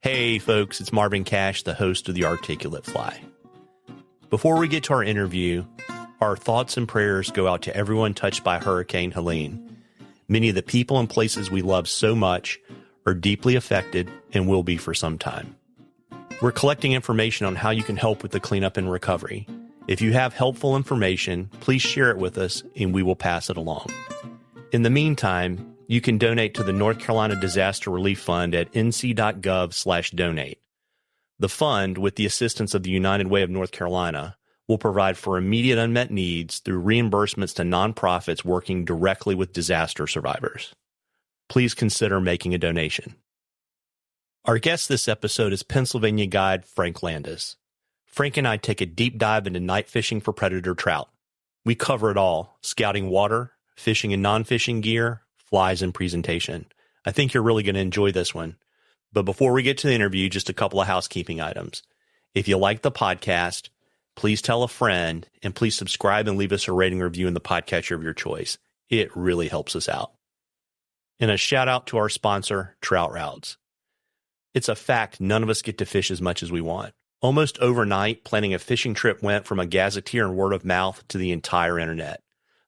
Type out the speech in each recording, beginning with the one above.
Hey folks, it's Marvin Cash, the host of The Articulate Fly. Before we get to our interview, our thoughts and prayers go out to everyone touched by Hurricane Helene. Many of the people and places we love so much are deeply affected and will be for some time. We're collecting information on how you can help with the cleanup and recovery. If you have helpful information, please share it with us and we will pass it along. In the meantime, you can donate to the North Carolina Disaster Relief Fund at nc.gov/donate. The fund, with the assistance of the United Way of North Carolina, will provide for immediate unmet needs through reimbursements to nonprofits working directly with disaster survivors. Please consider making a donation. Our guest this episode is Pennsylvania guide Frank Landis. Frank and I take a deep dive into night fishing for predator trout. We cover it all: scouting water, fishing and non-fishing gear, flies, and presentation. I think you're really going to enjoy this one. But before we get to the interview, just a couple of housekeeping items. If you like the podcast, please tell a friend, and please subscribe and leave us a rating review in the podcatcher of your choice. It really helps us out. And a shout out to our sponsor, Trout Routes. It's a fact none of us get to fish as much as we want. Almost overnight, planning a fishing trip went from a gazetteer and word of mouth to the entire internet.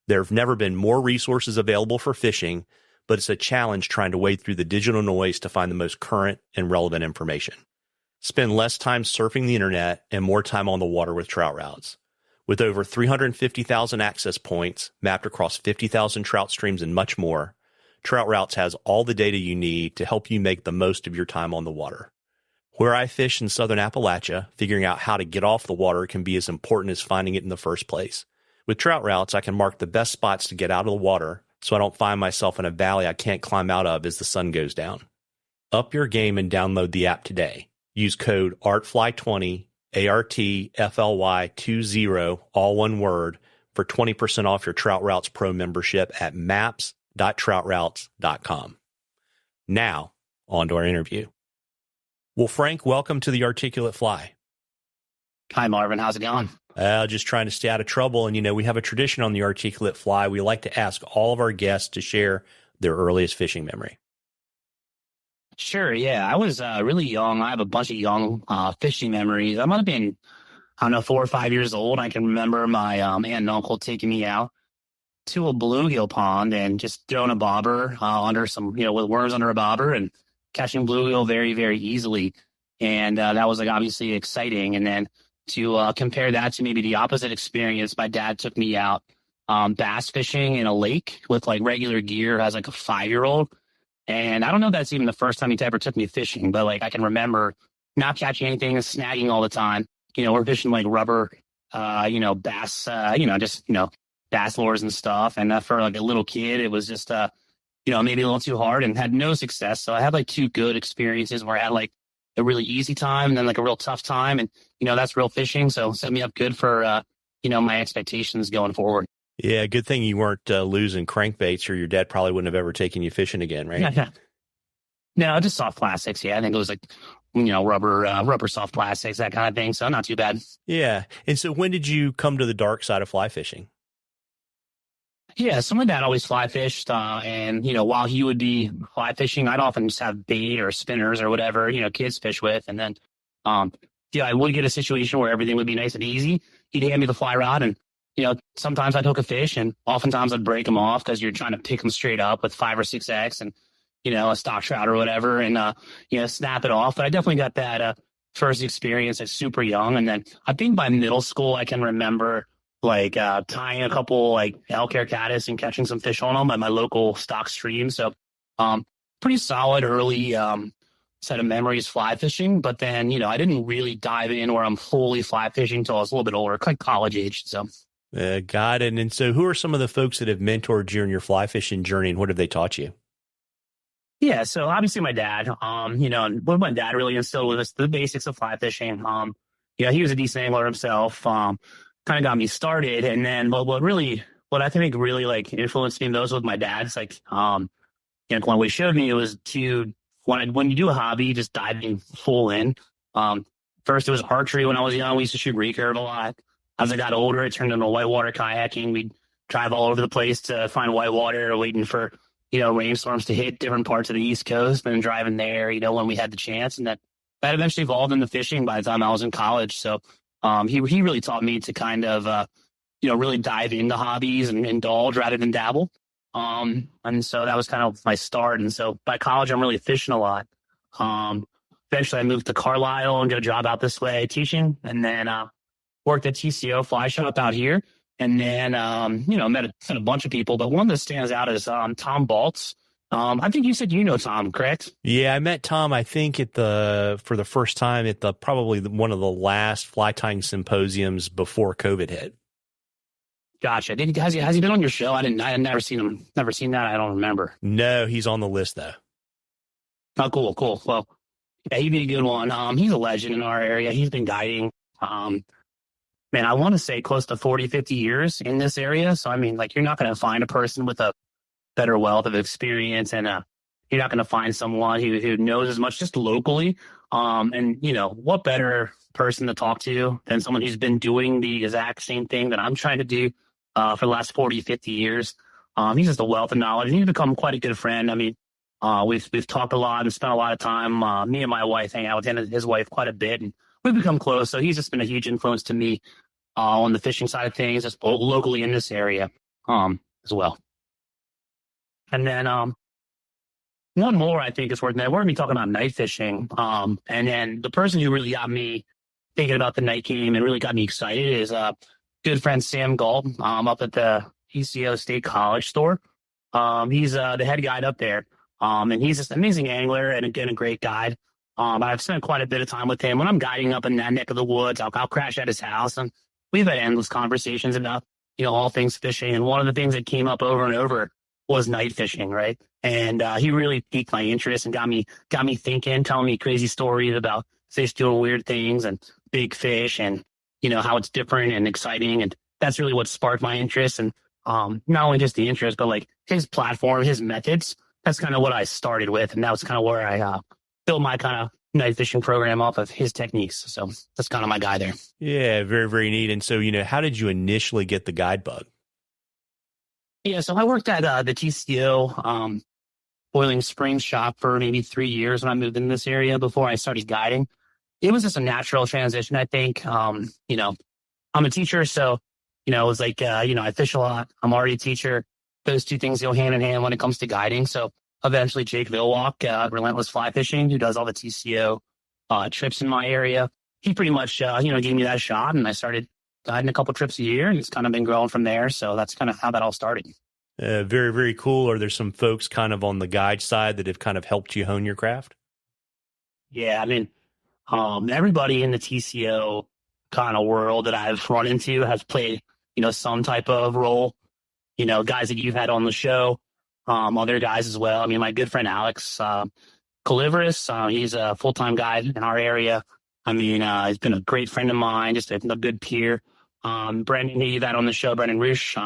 There have never been more resources available for fishing, but it's a challenge trying to wade through the digital noise to find the most current and relevant information. Spend less time surfing the internet and more time on the water with Trout Routes. With over 350,000 access points mapped across 50,000 trout streams and much more, Trout Routes has all the data you need to help you make the most of your time on the water. Where I fish in southern Appalachia, figuring out how to get off the water can be as important as finding it in the first place. With Trout Routes, I can mark the best spots to get out of the water so I don't find myself in a valley I can't climb out of as the sun goes down. Up your game and download the app today. Use code ARTFLY20, ARTFLY20, all one word, for 20% off your Trout Routes Pro membership at maps.troutroutes.com. Now, on to our interview. Well, Frank, welcome to the Articulate Fly. Hi, Marvin. How's it going? Just trying to stay out of trouble. And, we have a tradition on the Articulate Fly. We like to ask all of our guests to share their earliest fishing memory. Sure, yeah. I was really young. I have a bunch of young fishing memories. I might have been, 4 or 5 years old. I can remember my aunt and uncle taking me out to a bluegill pond and just throwing a bobber under some, with worms under a bobber and catching bluegill very, very easily. And that was obviously exciting. And then to compare that to maybe the opposite experience, my dad took me out bass fishing in a lake with regular gear as a 5-year-old. And I don't know if that's even the first time he ever took me fishing, but I can remember not catching anything and snagging all the time. We're fishing rubber, bass, bass lures and stuff. And for a little kid, it was just, maybe a little too hard and had no success. So I had two good experiences where I had a really easy time and then a real tough time. And, that's real fishing. So set me up good for, my expectations going forward. Yeah. Good thing you weren't losing crankbaits, or your dad probably wouldn't have ever taken you fishing again, right? Yeah. No, just soft plastics. Yeah. I think it was rubber soft plastics, that kind of thing. So not too bad. Yeah. And so when did you come to the dark side of fly fishing? Yeah, so my dad always fly fished, and, while he would be fly fishing, I'd often just have bait or spinners or whatever, kids fish with. And then, I would get a situation where everything would be nice and easy. He'd hand me the fly rod and, sometimes I'd hook a fish and oftentimes I'd break them off because you're trying to pick them straight up with 5 or 6X and, a stock trout or whatever and, snap it off. But I definitely got that first experience as super young. And then I think by middle school, I can remember tying a couple elk hair caddis and catching some fish on them at my local stock stream. So pretty solid early set of memories fly fishing. But then, I didn't really dive in where I'm fully fly fishing until I was a little bit older, college age. So got it. And so who are some of the folks that have mentored you in your fly fishing journey, and what have they taught you? Yeah, so obviously my dad, and what my dad really instilled was the basics of fly fishing. He was a decent angler himself. Kind of got me started. And then what I think really influenced me most with my dad is one way he showed me it was when you do a hobby, just diving full in. First it was archery when I was young. We used to shoot recurve a lot. As I got older, it turned into whitewater kayaking. We'd drive all over the place to find whitewater, waiting for, rainstorms to hit different parts of the East Coast and driving there, when we had the chance. And then that eventually evolved into fishing by the time I was in college. So he really taught me to kind of really dive into hobbies and indulge rather than dabble. And so that was kind of my start. And so by college, I'm really fishing a lot. Eventually I moved to Carlisle and got a job out this way teaching, and then worked at TCO Fly Shop out here. And then, met a bunch of people, but one that stands out is Tom Baltz. I think you said you know Tom, correct? Yeah, I met Tom, I think, for the first time at probably one of the last fly tying symposiums before COVID hit. Gotcha. Has he been on your show? I had never seen him. Never seen that. I don't remember. No, he's on the list though. Oh, cool. Well, yeah, he'd be a good one. He's a legend in our area. He's been guiding, man, I want to say close to 40, 50 years in this area. So, I mean, like, you're not going to find a person with a better wealth of experience, and you're not going to find someone who knows as much just locally. And, what better person to talk to than someone who's been doing the exact same thing that I'm trying to do for the last 40, 50 years. He's just a wealth of knowledge, and he's become quite a good friend. I mean, we've talked a lot and spent a lot of time. Me and my wife hang out with him and his wife quite a bit, and we've become close. So he's just been a huge influence to me on the fishing side of things, just locally in this area as well. And then one more I think is worth noting. We're going to be talking about night fishing. And then the person who really got me thinking about the night game and really got me excited is good friend Sam Galt up at the TCO State College store. He's the head guide up there. And he's just an amazing angler and again, a great guide. I've spent quite a bit of time with him. When I'm guiding up in that neck of the woods, I'll crash at his house, and we've had endless conversations about, all things fishing. And one of the things that came up over and over was night fishing, right? And he really piqued my interest and got me thinking, telling me crazy stories about fish doing weird things and big fish and, how it's different and exciting. And that's really what sparked my interest. And not only just the interest, but like his platform, his methods. That's kind of what I started with. And that was kind of where I built my kind of night fishing program off of his techniques. So that's kind of my guy there. Yeah, very, very neat. And so, how did you initially get the guide bug? Yeah, so I worked at the TCO Boiling Springs shop for maybe 3 years when I moved in this area before I started guiding. It was just a natural transition, I think. I'm a teacher, so, it was like, I fish a lot. I'm already a teacher. Those two things go hand in hand when it comes to guiding. So eventually Jake Vilwalk, Relentless Fly Fishing, who does all the TCO trips in my area, he pretty much, gave me that shot, and I started guiding a couple trips a year, and it's kind of been growing from there. So that's kind of how that all started. Very, very cool. Are there some folks kind of on the guide side that have kind of helped you hone your craft? Yeah, I mean, everybody in the TCO kind of world that I've run into has played, some type of role. Guys that you've had on the show, other guys as well. I mean, my good friend Alex Caliveris, he's a full-time guide in our area. I mean, he's been a great friend of mine, just a good peer. Brendan, you've had on the show, Brendan Roosh,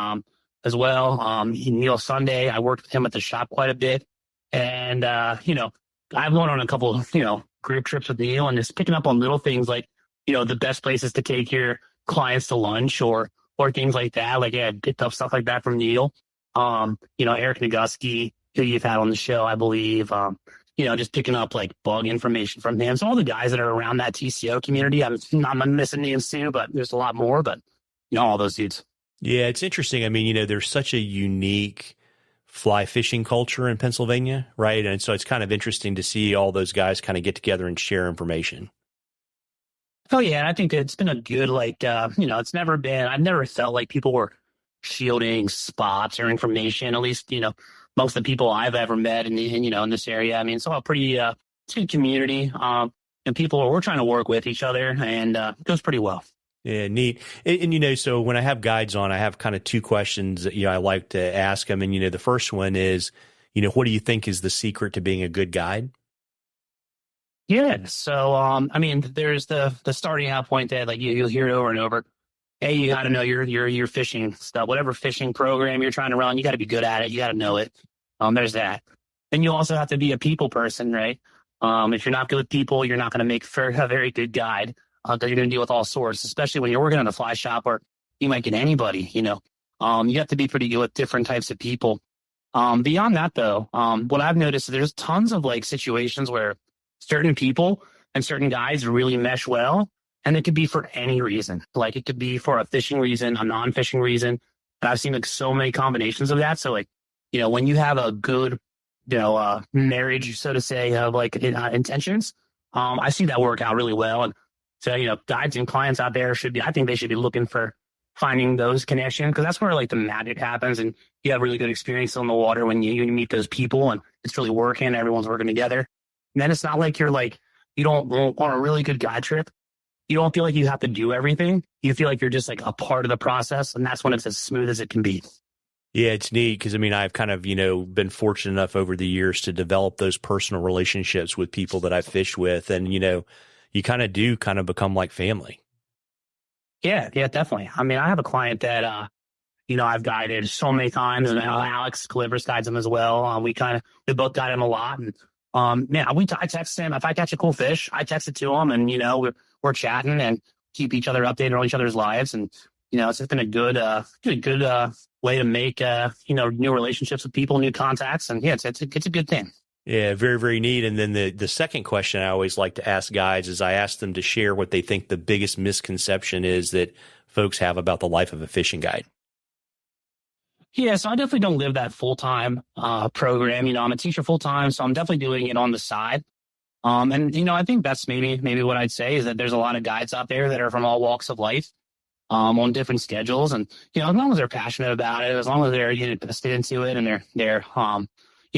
as well. Neil Sunday, I worked with him at the shop quite a bit. And, I've gone on a couple of, group trips with Neil, and just picking up on little things like, the best places to take your clients to lunch or things like that. Like, yeah, picked up stuff like that from Neil. Eric Nagusky, who you've had on the show, I believe, just picking up like bug information from him. So all the guys that are around that TCO community, I'm missing names too, but there's a lot more, but all those dudes. Yeah, it's interesting. I mean, there's such a unique fly fishing culture in Pennsylvania, right? And so it's kind of interesting to see all those guys kind of get together and share information. Oh, yeah. And I think it's been a good, I've never felt like people were shielding spots or information, at least, most of the people I've ever met in this area. I mean, it's all a pretty it's a good community. And we're trying to work with each other, and it goes pretty well. Yeah, neat. And so when I have guides on, I have kind of two questions that, I like to ask them. And, the first one is, what do you think is the secret to being a good guide? Yeah. So, there's the starting out point that like you'll hear it over and over. Hey, you got to know your fishing stuff, whatever fishing program you're trying to run, you got to be good at it. You got to know it. There's that. And you also have to be a people person, right? If you're not good with people, you're not going to make for a very good guide because you're going to deal with all sorts, especially when you're working in a fly shop or you might get anybody, you have to be pretty good with different types of people. Beyond that, though, what I've noticed is there's tons of like situations where certain people and certain guys really mesh well. And it could be for any reason. Like it could be for a fishing reason, a non-fishing reason. And I've seen like so many combinations of that. So like, when you have a good, marriage, so to say, of like intentions, I see that work out really well. And so, guides and clients out there I think they should be looking for finding those connections, because that's where like the magic happens, and you have really good experience on the water when you meet those people and it's really working, everyone's working together. And then it's not like you don't want a really good guide trip. You don't feel like you have to do everything. You feel like you're just like a part of the process, and that's when it's as smooth as it can be. Yeah, it's neat because, I've kind of, been fortunate enough over the years to develop those personal relationships with people that I've fished with. And, you kind of do become like family. Yeah, definitely. I have a client that, I've guided so many times, and Alex Calibris guides him as well. We both guide him a lot. And, I text him. If I catch a cool fish, I text it to him, and, we're chatting and keep each other updated on each other's lives. And, it's just been a good way to make, new relationships with people, new contacts. And yeah, it's a good thing. Yeah, very, very neat. And then the second question I always like to ask guides is I ask them to share what they think the biggest misconception is that folks have about the life of a fishing guide. Yeah, so I definitely don't live that full-time program. I'm a teacher full-time, so I'm definitely doing it on the side. And I think that's maybe what I'd say is that there's a lot of guides out there that are from all walks of life, on different schedules. And, as long as they're passionate about it, as long as they're invested into it, and they're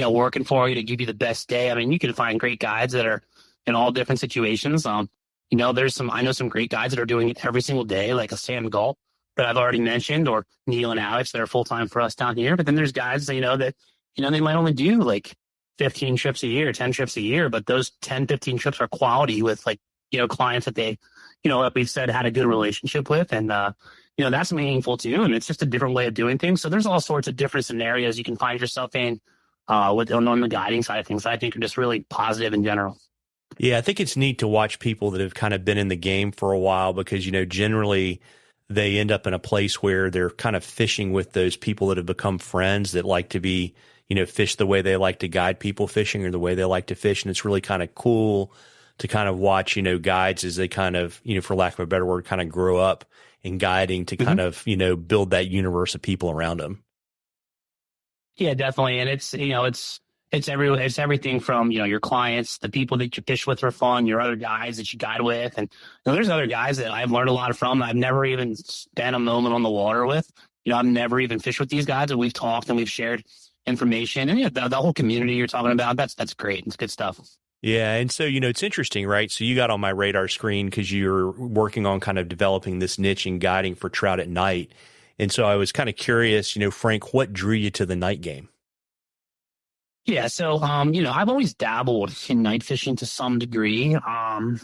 working for you to give you the best day. You can find great guides that are in all different situations. I know some great guides that are doing it every single day, like a Sam Galt that I've already mentioned, or Neil and Alex that are full-time for us down here. But then there's guides, that they might only do like 15 trips a year, 10 trips a year, but those 10, 15 trips are quality with clients that they, like we've said, had a good relationship with. And, that's meaningful too. And it's just a different way of doing things. So there's all sorts of different scenarios you can find yourself in, on the guiding side of things, I think are just really positive in general. Yeah, I think it's neat to watch people that have kind of been in the game for a while, because, generally they end up in a place where they're kind of fishing with those people that have become friends that like to be, fish the way they like to guide people fishing, or the way they like to fish. And it's really kind of cool to kind of watch, guides as they kind of, for lack of a better word, kind of grow up in guiding to kind of, build that universe of people around them. Yeah, definitely. And it's everything from, your clients, the people that you fish with for fun, your other guys that you guide with. And there's other guys that I've learned a lot from. I've never even spent a moment on the water with. I've never even fished with these guys, and we've talked and we've shared information. And the whole community you're talking about, that's great. It's good stuff. Yeah. And so, it's interesting, right? So you got on my radar screen because you're working on kind of developing this niche in guiding for trout at night. And so I was kind of curious, Frank, what drew you to the night game? Yeah. So, I've always dabbled in night fishing to some degree.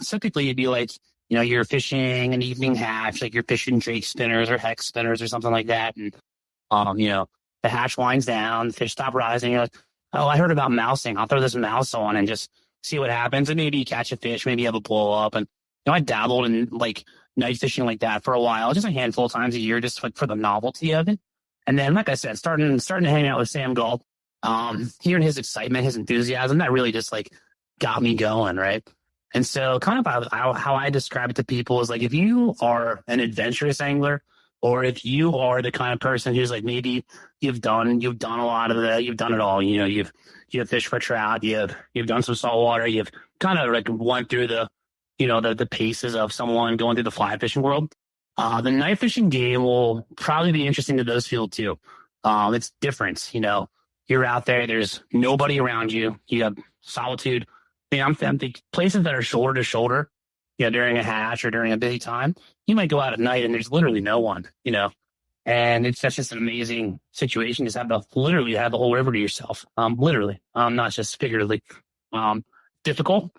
Typically it'd be like, you're fishing an evening hatch, like you're fishing Drake spinners or hex spinners or something like that. And, the hatch winds down, the fish stop rising. You're like, oh, I heard about mousing. I'll throw this mouse on and just see what happens. And maybe you catch a fish, maybe you have a blow up. And, I dabbled in like night fishing like that for a while, just a handful of times a year, just for the novelty of it. And then, like I said, starting to hang out with Sam Galt, hearing his excitement, his enthusiasm, that really just like got me going. Right. And so kind of how I describe it to people is like, if you are an adventurous angler, or if you are the kind of person who's like, maybe you've done a lot of you've done it all, you've fished for trout, you've done some saltwater, you've kind of like went through the paces of someone going through the fly fishing world. The night fishing game will probably be interesting to those people too. It's different. You're out there, there's nobody around you. You have solitude. I'm thinking places that are shoulder to shoulder, during a hatch or during a busy time, you might go out at night and there's literally no one, and that's just an amazing situation. Just literally have the whole river to yourself. Literally, not just figuratively. Difficult.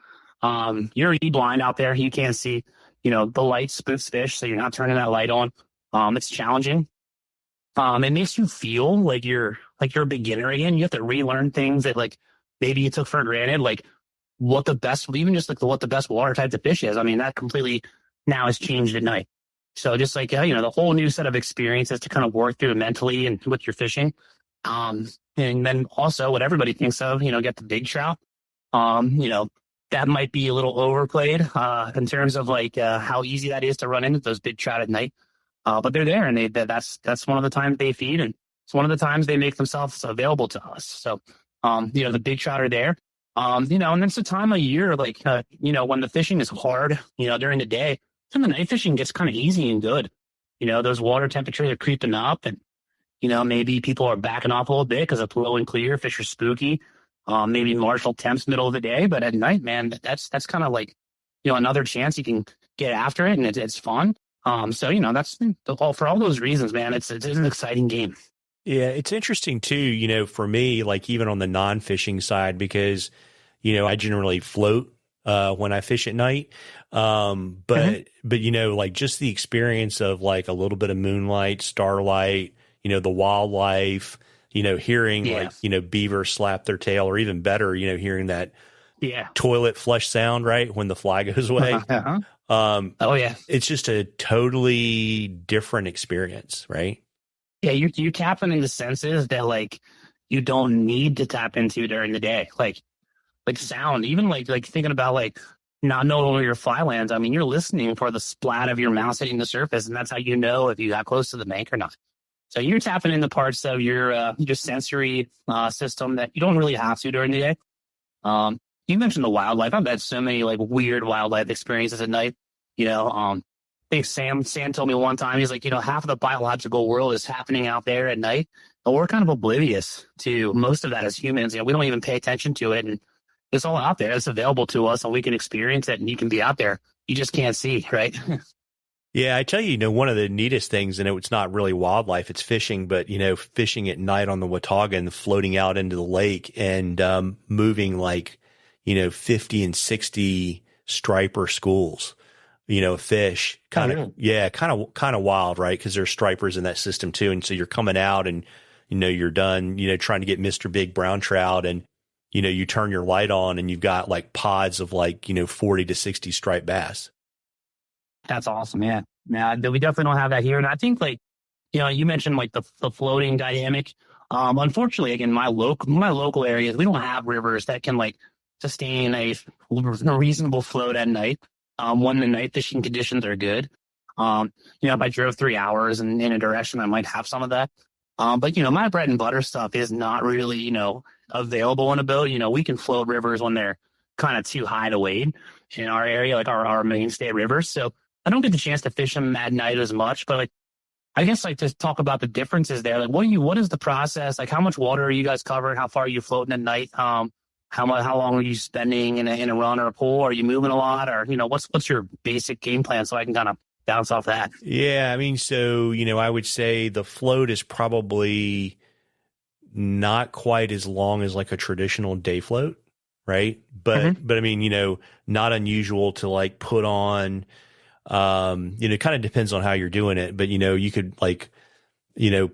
You're blind out there. You can't see, the light spoofs fish. So you're not turning that light on. It's challenging. It makes you feel like you're a beginner again. You have to relearn things that like maybe you took for granted, like what the best water type to fish is. that completely now has changed at night. So just like, the whole new set of experiences to kind of work through mentally and with your fishing. And then also what everybody thinks of, get the big trout, that might be a little overplayed in terms of like how easy that is to run into those big trout at night. But they're there, and that's one of the times they feed, and it's one of the times they make themselves available to us. So, the big trout are there. And it's a time of year, like, when the fishing is hard, during the day, then the night fishing gets kind of easy and good. Those water temperatures are creeping up, and, maybe people are backing off a little bit because it's low and clear, fish are spooky. Maybe marginal temps middle of the day, but at night, man, that's kind of like, another chance you can get after it, and it's fun. That's for all those reasons, man, it's an exciting game. Yeah, it's interesting too, for me, like even on the non-fishing side, because, I generally float when I fish at night. But like just the experience of like a little bit of moonlight, starlight, the wildlife, hearing like, beaver slap their tail, or even better, hearing that toilet flush sound, right, when the fly goes away. Oh yeah. It's just a totally different experience, right? Yeah, you're tapping into senses that like you don't need to tap into during the day. Like sound, even like thinking about like not knowing where your fly lands. I mean, you're listening for the splat of your mouse hitting the surface, and that's how you know if you got close to the bank or not. So you're tapping into parts of your sensory system that you don't really have to during the day. You mentioned the wildlife. I've had so many like weird wildlife experiences at night. I think Sam told me one time, he's like, half of the biological world is happening out there at night, but we're kind of oblivious to most of that as humans. We don't even pay attention to it, and it's all out there. It's available to us, and we can experience it, and you can be out there. You just can't see, right? Yeah, I tell you, one of the neatest things, and it's not really wildlife, it's fishing, but, fishing at night on the Watauga and floating out into the lake and moving like, 50 and 60 striper schools, fish, kind of wild, right? Because there's stripers in that system too. And so you're coming out and, you're done, trying to get Mr. Big Brown Trout, and, you turn your light on and you've got like pods of like, 40 to 60 striped bass. That's awesome. Yeah. We definitely don't have that here. And I think like, you mentioned like the floating dynamic. Unfortunately, again, my local areas, we don't have rivers that can like sustain a reasonable float at night. When the night fishing conditions are good. If I drove 3 hours in a direction, I might have some of that. But my bread and butter stuff is not really, available in a boat. We can float rivers when they're kind of too high to wade in our area, like our mainstay rivers. So I don't get the chance to fish them at night as much, but like, I guess like to talk about the differences there. Like what is the process? Like how much water are you guys covering? How far are you floating at night? How long are you spending in a run or a pool? Are you moving a lot, or, what's your basic game plan so I can kind of bounce off that? Yeah. I mean, so, I would say the float is probably not quite as long as like a traditional day float. Right. But I mean, not unusual to like put on, it kind of depends on how you're doing it, but, you could like,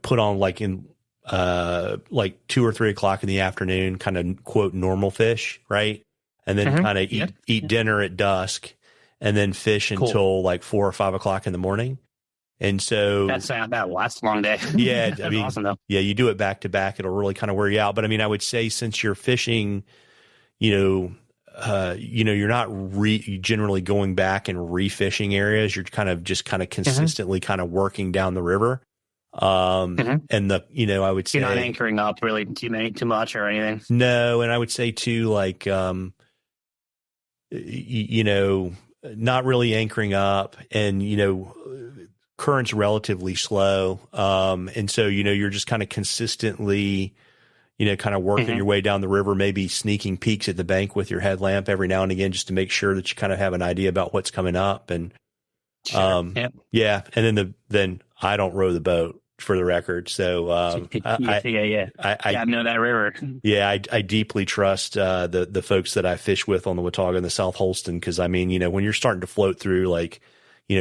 put on like in, like 2 or 3 o'clock in the afternoon, kind of quote normal fish, right? And then kind of eat dinner at dusk, and then fish until like 4 or 5 o'clock in the morning. And so that's a long day. Yeah, I mean, awesome though. Yeah, you do it back to back, it'll really kind of wear you out. But I mean, I would say since you're fishing, you're not generally going back and refishing areas. You're kind of consistently kind of working down the river. And I would say you're not anchoring up really too much or anything. No. And I would say too, like, not really anchoring up, and, current's relatively slow. And so, you're just kind of consistently, kind of working your way down the river, maybe sneaking peeks at the bank with your headlamp every now and again, just to make sure that you kind of have an idea about what's coming up. And, yeah. And then I don't row the boat, for the record. So, I know that river. Yeah. I deeply trust, the folks that I fish with on the Watauga and the South Holston. Cause I mean, when you're starting to float through like,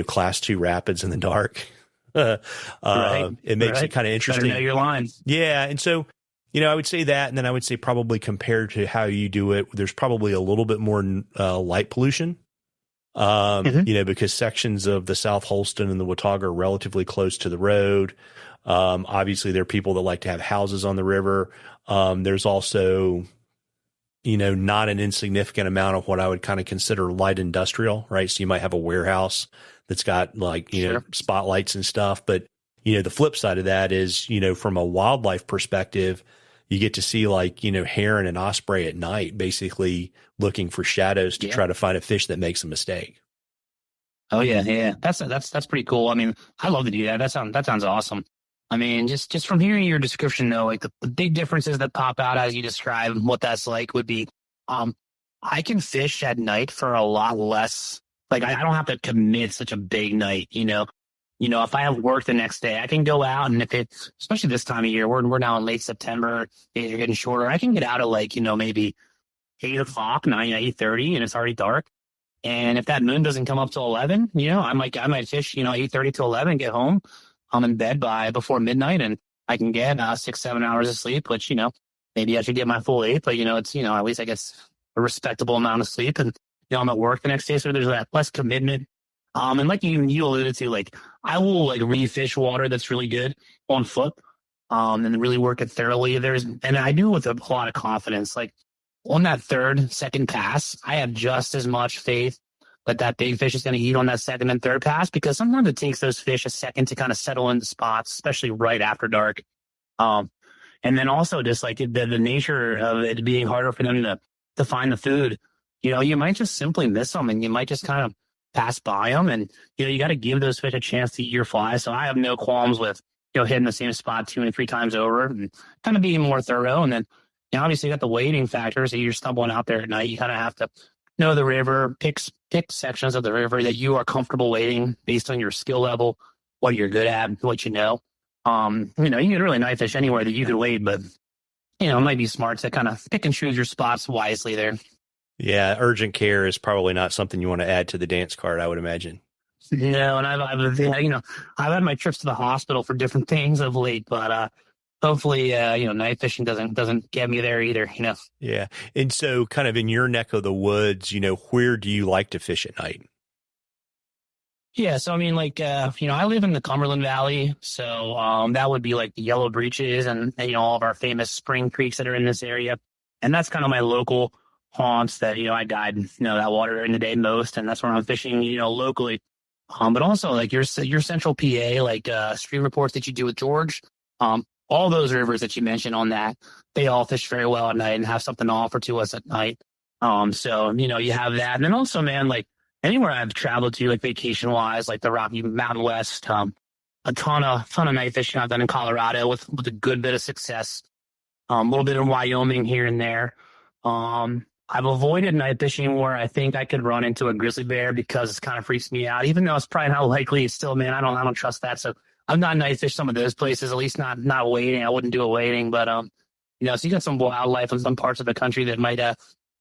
class 2 rapids in the dark, it makes it kind of interesting. Better know your line. Yeah. And so, I would say that, and then I would say probably compared to how you do it, there's probably a little bit more light pollution. Because sections of the South Holston and the Watauga are relatively close to the road. Obviously there are people that like to have houses on the river. There's also, not an insignificant amount of what I would kind of consider light industrial, right? So you might have a warehouse that's got like, Sure. spotlights and stuff. But, the flip side of that is, from a wildlife perspective, you get to see like, heron and osprey at night, basically looking for shadows to try to find a fish that makes a mistake. Oh yeah, yeah. That's pretty cool. I mean, I love to do that. That sounds awesome. I mean, just from hearing your description though, like the big differences that pop out as you describe what that's like would be, I can fish at night for a lot less. Like I don't have to commit such a big night, if I have work the next day, I can go out, and if it's, especially this time of year, we're now in late September, days are getting shorter. I can get out at like, maybe 8:00, 8:30, and it's already dark. And if that moon doesn't come up till 11, I might fish, 8:30 to 11, get home. I'm in bed before midnight, and I can get 6-7 hours of sleep, which, maybe I should get my full 8, but it's, at least I get a respectable amount of sleep, and, I'm at work the next day. So there's that less commitment. And like you alluded to, like I will like refish water that's really good on foot, and really work it thoroughly. And I do it with a lot of confidence. Like on that second pass, I have just as much faith that big fish is going to eat on that second and third pass, because sometimes it takes those fish a second to kind of settle into spots, especially right after dark. And then also just like the nature of it being harder for them to find the food. You might just simply miss them, and you might just kind of pass by them, and you got to give those fish a chance to eat your fly. So I have no qualms with hitting the same spot 2 and 3 times over, and kind of being more thorough. And then obviously you got the wading factor, so you're stumbling out there at night. You kind of have to know the river, pick sections of the river that you are comfortable wading based on your skill level, what you're good at, what you know. You can really night fish anywhere that you could wade, but it might be smart to kind of pick and choose your spots wisely there. Yeah, urgent care is probably not something you want to add to the dance card, I would imagine. And I've had my trips to the hospital for different things of late, but hopefully, night fishing doesn't get me there either. Yeah, and so kind of in your neck of the woods, where do you like to fish at night? Yeah, so I mean, like I live in the Cumberland Valley, so that would be like the Yellow Breeches and all of our famous spring creeks that are in this area, and that's kind of my local haunts that I guide that water during the day most, and that's where I'm fishing locally. But also like your central PA, like stream reports that you do with George, all those rivers that you mentioned on that, they all fish very well at night and have something to offer to us at night. So you have that, and then also, man, like anywhere I've traveled to, like vacation wise, like the Rocky Mountain West, a ton of night fishing I've done in Colorado with a good bit of success. A little bit in Wyoming here and there. I've avoided night fishing where I think I could run into a grizzly bear because it kind of freaks me out, even though it's probably not likely. Still, man, I don't trust that. So I'm not night fish some of those places, at least not wading. I wouldn't do a wading, but so you got some wildlife in some parts of the country that might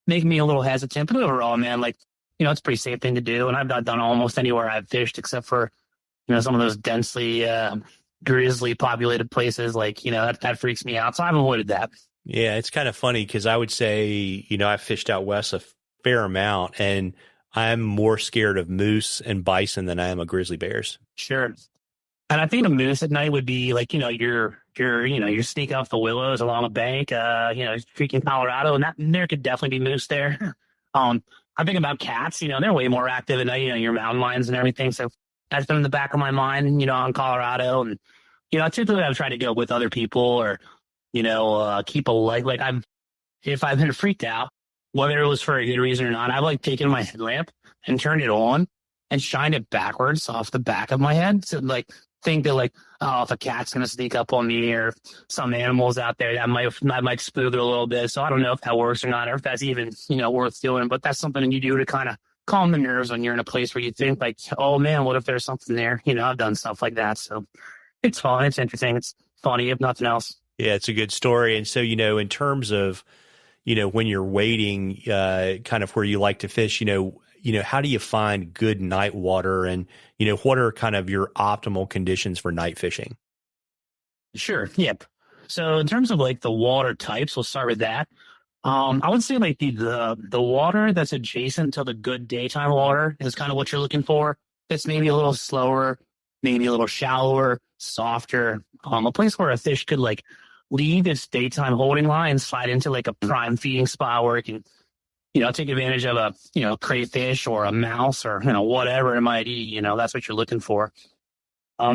make me a little hesitant. But overall, man, like it's a pretty safe thing to do, and I've not done almost anywhere I've fished except for some of those densely grizzly populated places. Like that freaks me out, so I've avoided that. Yeah, it's kind of funny because I would say, I've fished out west a fair amount, and I'm more scared of moose and bison than I am of grizzly bears. Sure. And I think a moose at night would be like, you're sneak off the willows along a bank, freaking Colorado, and there could definitely be moose there. I think about cats, they're way more active at night, your mountain lions and everything. So that's been in the back of my mind, on Colorado. And, typically I've tried to go with other people or, keep a light. Like if I've been freaked out, whether it was for a good reason or not, I've like taken my headlamp and turned it on and shined it backwards off the back of my head. So like think that like, oh, if a cat's going to sneak up on me or some animals out there, that might spook it a little bit. So I don't know if that works or not, or if that's even, worth doing, but that's something you do to kind of calm the nerves when you're in a place where you think like, oh man, what if there's something there? I've done stuff like that. So it's fun. It's interesting. It's funny, if nothing else. Yeah, it's a good story. And so, in terms of, when you're waiting, kind of where you like to fish, how do you find good night water, and, what are kind of your optimal conditions for night fishing? Sure. Yep. So in terms of like the water types, we'll start with that. I would say like the water that's adjacent to the good daytime water is kind of what you're looking for. It's maybe a little slower, maybe a little shallower, softer, a place where a fish could like leave its daytime holding line and slide into like a prime feeding spot where it can, take advantage of a, crayfish or a mouse or, whatever it might eat, that's what you're looking for.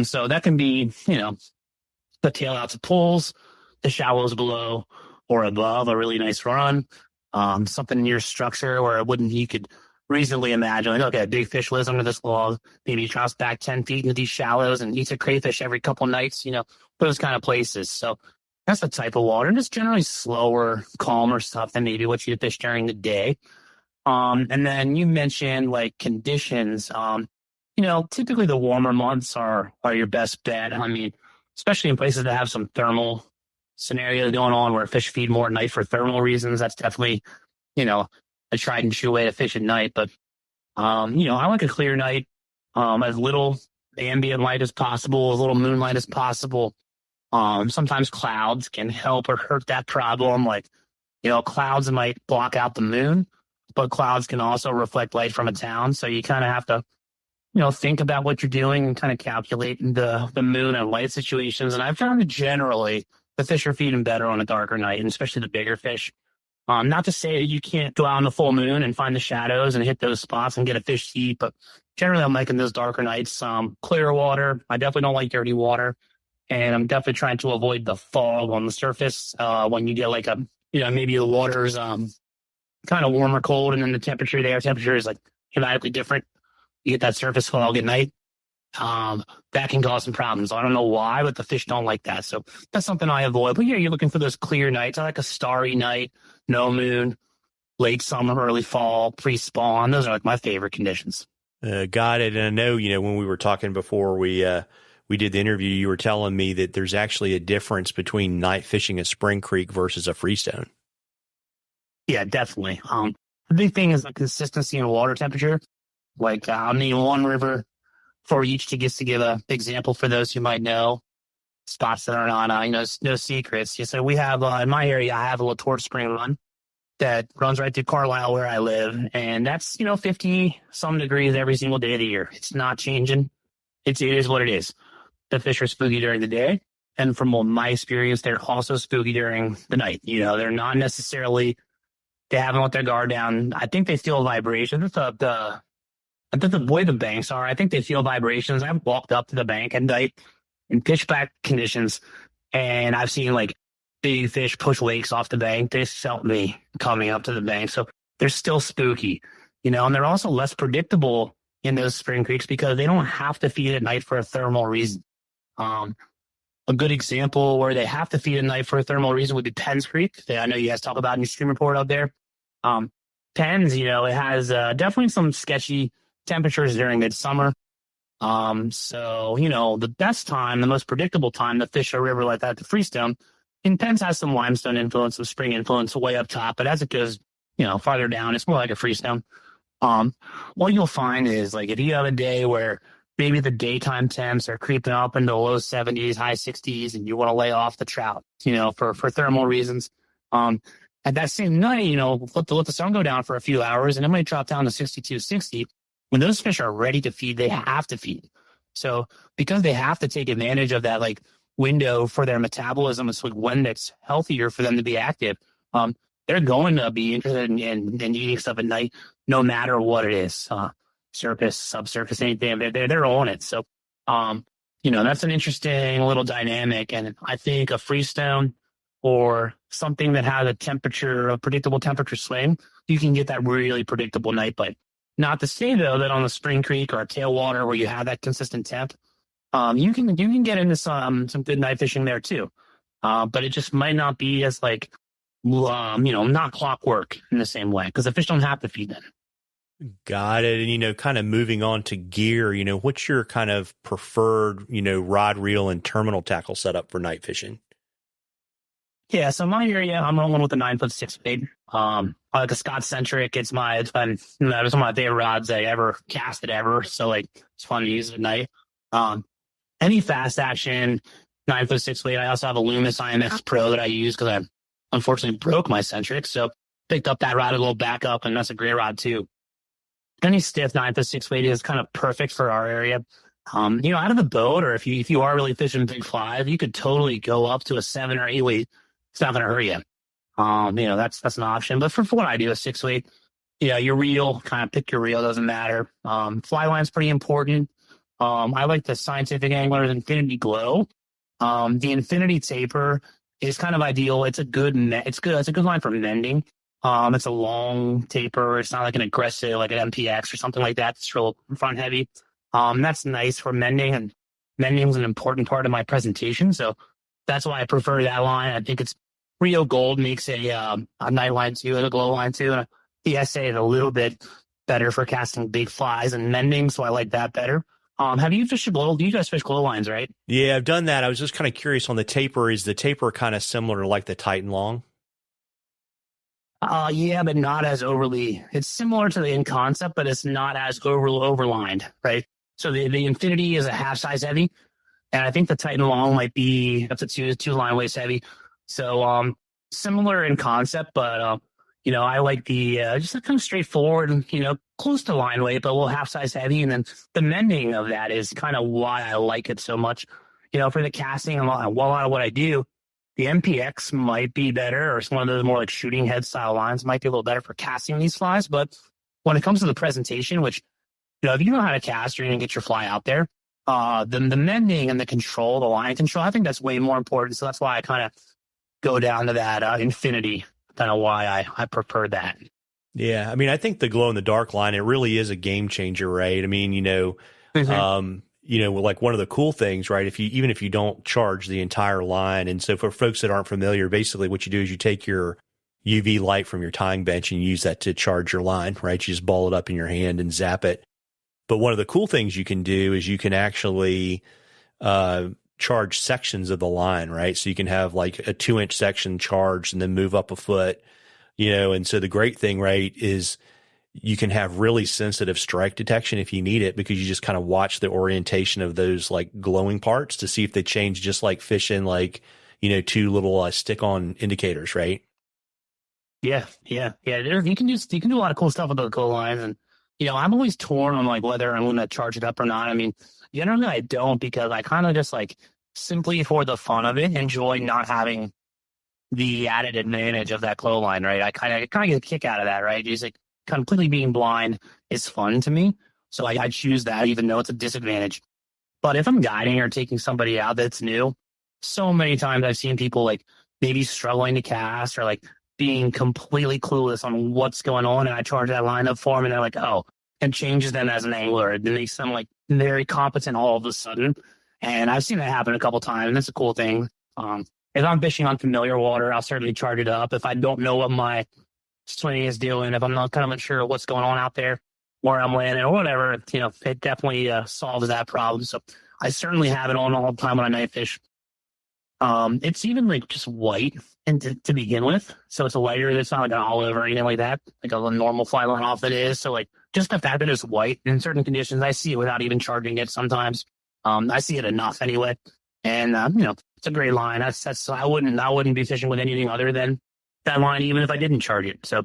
So that can be, the tail outs of pulls, the shallows below or above a really nice run, something near structure where you could reasonably imagine, like, okay, a big fish lives under this log, maybe he drops back 10 feet into these shallows and eats a crayfish every couple nights, those kind of places. So that's the type of water, and it's generally slower, calmer stuff than maybe what you fish during the day. And then you mentioned like conditions. Typically the warmer months are your best bet. I mean, especially in places that have some thermal scenarios going on where fish feed more at night for thermal reasons. That's definitely, a tried and true way to fish at night. But, I like a clear night, as little ambient light as possible, as little moonlight as possible. Sometimes clouds can help or hurt that problem. Like, clouds might block out the moon, but clouds can also reflect light from a town. So you kind of have to, think about what you're doing and kind of calculate the moon and light situations. And I've found that generally the fish are feeding better on a darker night, and especially the bigger fish. Not to say that you can't go out on the full moon and find the shadows and hit those spots and get a fish to eat, but generally I'm liking those darker nights. Clear water. I definitely don't like dirty water. And I'm definitely trying to avoid the fog on the surface when you get like maybe the water's kind of warm or cold, and then the air temperature is like dramatically different. You get that surface fog at night. That can cause some problems. I don't know why, but the fish don't like that. So that's something I avoid. But yeah, you're looking for those clear nights. I like a starry night, no moon, late summer, early fall, pre-spawn. Those are like my favorite conditions. Got it. And I know, when we were talking before we did the interview, you were telling me that there's actually a difference between night fishing a spring creek versus a freestone. Yeah, definitely. The big thing is the consistency in water temperature. Like I'll name one river for each to give an example for those who might know spots that are not, no secrets. Yeah, so we have, in my area, I have a Latort Spring run that runs right through Carlisle where I live. And that's, 50 some degrees every single day of the year. It's not changing. It is what it is. The fish are spooky during the day. And from my experience, they're also spooky during the night. They're not necessarily, they haven't let their guard down. I think they feel vibrations. I think the way the banks are, I think they feel vibrations. I've walked up to the bank at night in pitch black conditions, and I've seen like big fish push wakes off the bank. They felt me coming up to the bank. So they're still spooky, and they're also less predictable in those spring creeks because they don't have to feed at night for a thermal reason. A good example where they have to feed at night for a thermal reason would be Penn's Creek. I know you guys talk about in your stream report out there. Penn's, it has definitely some sketchy temperatures during midsummer. So, the best time, the most predictable time to fish a river like that, the Freestone, in Penn's has some limestone influence, some spring influence way up top, but as it goes, farther down, it's more like a Freestone. What you'll find is like if you have a day where maybe the daytime temps are creeping up into low 70s, high 60s, and you want to lay off the trout, for thermal reasons. At that same night, let the sun go down for a few hours, and it might drop down to 62, 60. When those fish are ready to feed, they have to feed. So because they have to take advantage of that like window for their metabolism, it's like when it's healthier for them to be active, they're going to be interested in eating stuff at night, no matter what it is, surface, subsurface, anything. They're on it. So, that's an interesting little dynamic. And I think a Freestone or something that has a predictable temperature swing, you can get that really predictable night bite. Not to say, though, that on the spring creek or a tailwater where you have that consistent temp, you can get into some good night fishing there, too. But it just might not be as, not clockwork in the same way because the fish don't have to feed them. Got it. And, kind of moving on to gear, what's your kind of preferred, rod, reel, and terminal tackle setup for night fishing? Yeah, so my area, I'm rolling with a 9'6" bait. I like a Scott Centric. It's one of my favorite rods I ever casted ever. So it's fun to use at night. Any fast action 9'6" weight. I also have a Loomis IMX Pro that I use because I unfortunately broke my Centric. So picked up that rod, a little backup, and that's a great rod too. Any stiff 9'6" weight is kind of perfect for our area. Out of the boat, or if you are really fishing big flies, you could totally go up to a 7 or 8 weight. It's not going to hurt you. That's an option. But for what I do, a 6 weight, your reel, kind of pick your reel, doesn't matter. Fly line's pretty important. I like the Scientific Angler's Infinity Glow. The Infinity Taper is kind of ideal. It's a good it's a good line for mending. It's a long taper. It's not like an aggressive, like an MPX or something like that. It's real front heavy. That's nice for mending, and mending is an important part of my presentation. So that's why I prefer that line. I think it's Rio Gold makes a night line too, and a glow line too. And the SA is a little bit better for casting big flies and mending. So I like that better. Have you fished glow? You guys fish glow lines, right? Yeah, I've done that. I was just kind of curious on the taper. Is the taper kind of similar to like the Titan Long? Yeah, but not as overly. It's similar to the in concept, but it's not as overlined, right? So the Infinity is a half size heavy, and I think the Titan Long might be up to two line weights heavy. So similar in concept, but I like the just kind of straightforward and close to line weight, but a little half size heavy. And then the mending of that is kind of why I like it so much. For the casting and a lot of what I do, the MPX might be better, or it's one of those more like shooting head style lines might be a little better for casting these flies. But when it comes to the presentation, which, if you know how to cast, you're going to get your fly out there. The mending and the control, the line control, I think that's way more important. So that's why I kind of go down to that Infinity, kind of why I prefer that. Yeah. I mean, I think the glow in the dark line, it really is a game changer, right? I mean, like one of the cool things, right? Even if you don't charge the entire line. And so for folks that aren't familiar, basically what you do is you take your UV light from your tying bench and use that to charge your line, right? You just ball it up in your hand and zap it. But one of the cool things you can do is you can actually charge sections of the line, right? So you can have like a 2-inch section charged and then move up a foot, and so the great thing, right, is you can have really sensitive strike detection if you need it, because you just kind of watch the orientation of those like glowing parts to see if they change, just like fishing, like, two little stick-on indicators, right? Yeah. You can do a lot of cool stuff with those glow lines, and I'm always torn on like whether I'm going to charge it up or not. I mean, generally I don't, because I kind of just like simply for the fun of it enjoy not having the added advantage of that glow line, right? I kind of get a kick out of that, right? Just like completely being blind is fun to me, so I choose that even though it's a disadvantage. But if I'm guiding or taking somebody out that's new, so many times I've seen people like maybe struggling to cast or like being completely clueless on what's going on, and I charge that line up for them, and they're like, oh, and changes them as an angler. It makes them like very competent all of a sudden. And I've seen that happen a couple times, and that's a cool thing. If I'm fishing on familiar water, I'll certainly charge it up. If I don't know what my swimming is doing, if I'm not kind of unsure what's going on out there, where I'm landing or whatever, it definitely solves that problem. So I certainly have it on all the time when I night fish. It's even like just white and to begin with. So it's a lighter. It's not like an olive or anything like that, like a normal fly line off it is. So like just the fact that it's white in certain conditions, I see it without even charging it sometimes. I see it enough anyway. And, it's a great line. That's I wouldn't be fishing with anything other than that line, even if I didn't charge it. So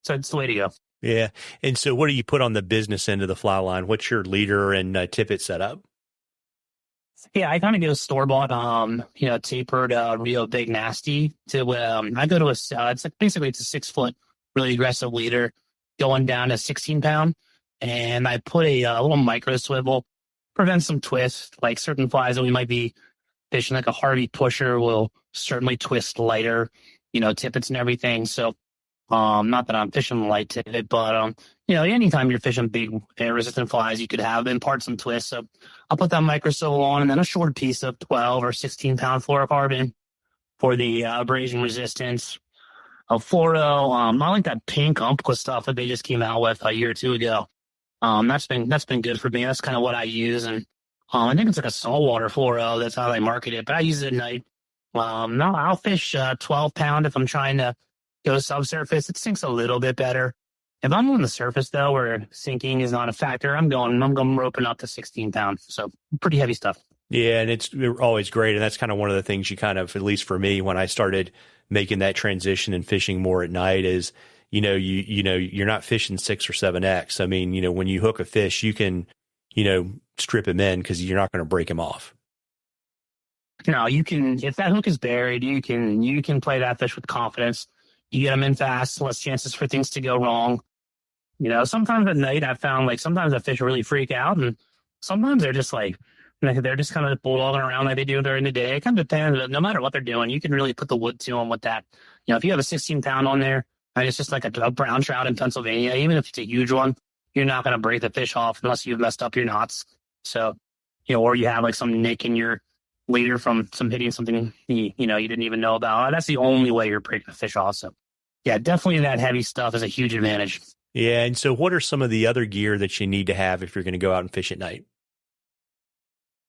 it's the way to go. Yeah. And so what do you put on the business end of the fly line? What's your leader and tippet setup? Yeah, I kind of go store-bought, tapered Rio Big Nasty to, I go to it's basically it's a 6-foot, really aggressive leader going down to 16 pound. And I put a little micro swivel, prevent some twist, like certain flies that we might be fishing, like a Harvey pusher will certainly twist lighter, tippets and everything. So, not that I'm fishing light tippet, but, anytime you're fishing big air resistant flies, you could have impart some twist. So I'll put that micro swivel on, and then a short piece of 12 or 16 pound fluorocarbon for the abrasion resistance. A fluoro, I like that pink Umpqua stuff that they just came out with a year or two ago. That's been good for me. That's kind of what I use. And, I think it's like a saltwater fluoro. That's how they market it, but I use it at night. No, I'll fish 12 pound if I'm trying to go subsurface. It sinks a little bit better. If I'm on the surface though, where sinking is not a factor, I'm going roping up to 16 pound. So pretty heavy stuff. Yeah. And it's always great. And that's kind of one of the things you kind of, at least for me, when I started making that transition and fishing more at night is, you're not fishing 6 or 7X. I mean, when you hook a fish, you can, strip him in because you're not going to break him off. No, you can, if that hook is buried, you can play that fish with confidence. You get them in fast, less chances for things to go wrong. Sometimes at night I've found like sometimes the fish really freak out, and sometimes they're just like they're just kind of bulldogging around like they do during the day. It kind of depends. No matter what they're doing, you can really put the wood to them with that. If you have a 16-pound on there, and it's just like a brown trout in Pennsylvania, even if it's a huge one, you're not going to break the fish off unless you've messed up your knots. So, or you have like some nick in your leader from some hitting something you didn't even know about. That's the only way you're breaking the fish off. So, yeah, definitely that heavy stuff is a huge advantage. Yeah, and so what are some of the other gear that you need to have if you're going to go out and fish at night?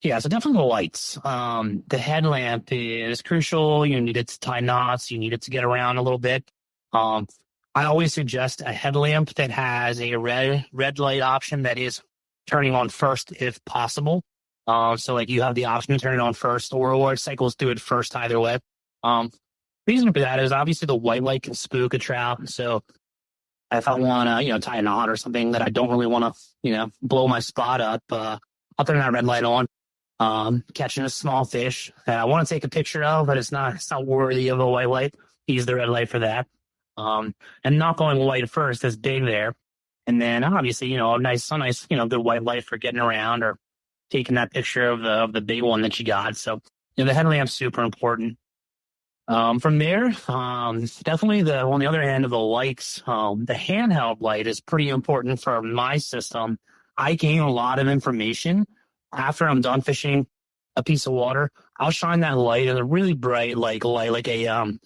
Yeah, so definitely the lights. The headlamp is crucial. You need it to tie knots. You need it to get around a little bit. I always suggest a headlamp that has a red light option that is turning on first if possible. So like you have the option to turn it on first, or it cycles through it first either way. Reason for that is obviously the white light can spook a trout. So if I want to, tie a knot or something that I don't really want to, blow my spot up, I'll turn that red light on. Catching a small fish that I want to take a picture of, but it's not worthy of a white light. Use the red light for that. And not going white first is big there. And then obviously, a nice, good white light for getting around or taking that picture of the big one that you got. So, the headlamp's super important. From there, definitely on the other end of the lights, the handheld light is pretty important for my system. I gain a lot of information after I'm done fishing a piece of water. I'll shine that light as a really bright light, like a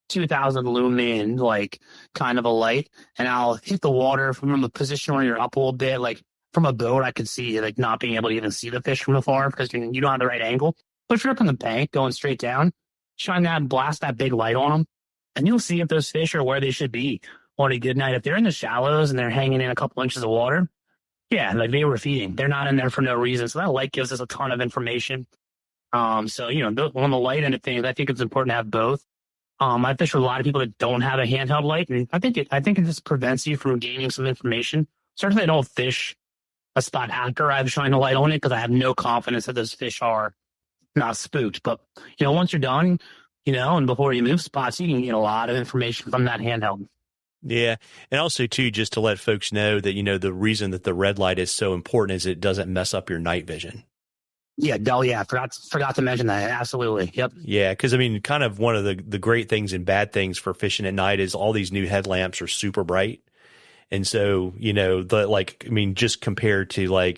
2000 lumen, like kind of a light, and I'll hit the water from a position where you're up a little bit, like from a boat. I could see like not being able to even see the fish from afar because you don't have the right angle. But if you're up on the bank going straight down, shine that and blast that big light on them, and you'll see if those fish are where they should be on a good night. If they're in the shallows and they're hanging in a couple inches of water, yeah, like they were feeding. They're not in there for no reason. So that light gives us a ton of information. So, on the light end of things, I think it's important to have both. I fish with a lot of people that don't have a handheld light, and I think it just prevents you from gaining some information. Certainly I don't fish a spot after I've shined a light on it because I have no confidence that those fish are not spooked. But, once you're done, and before you move spots, you can get a lot of information from that handheld. Yeah. And also, too, just to let folks know that, the reason that the red light is so important is it doesn't mess up your night vision. Yeah. Forgot to mention that. Absolutely. Yep. Yeah. Because, kind of one of the great things and bad things for fishing at night is all these new headlamps are super bright. And so, just compared to I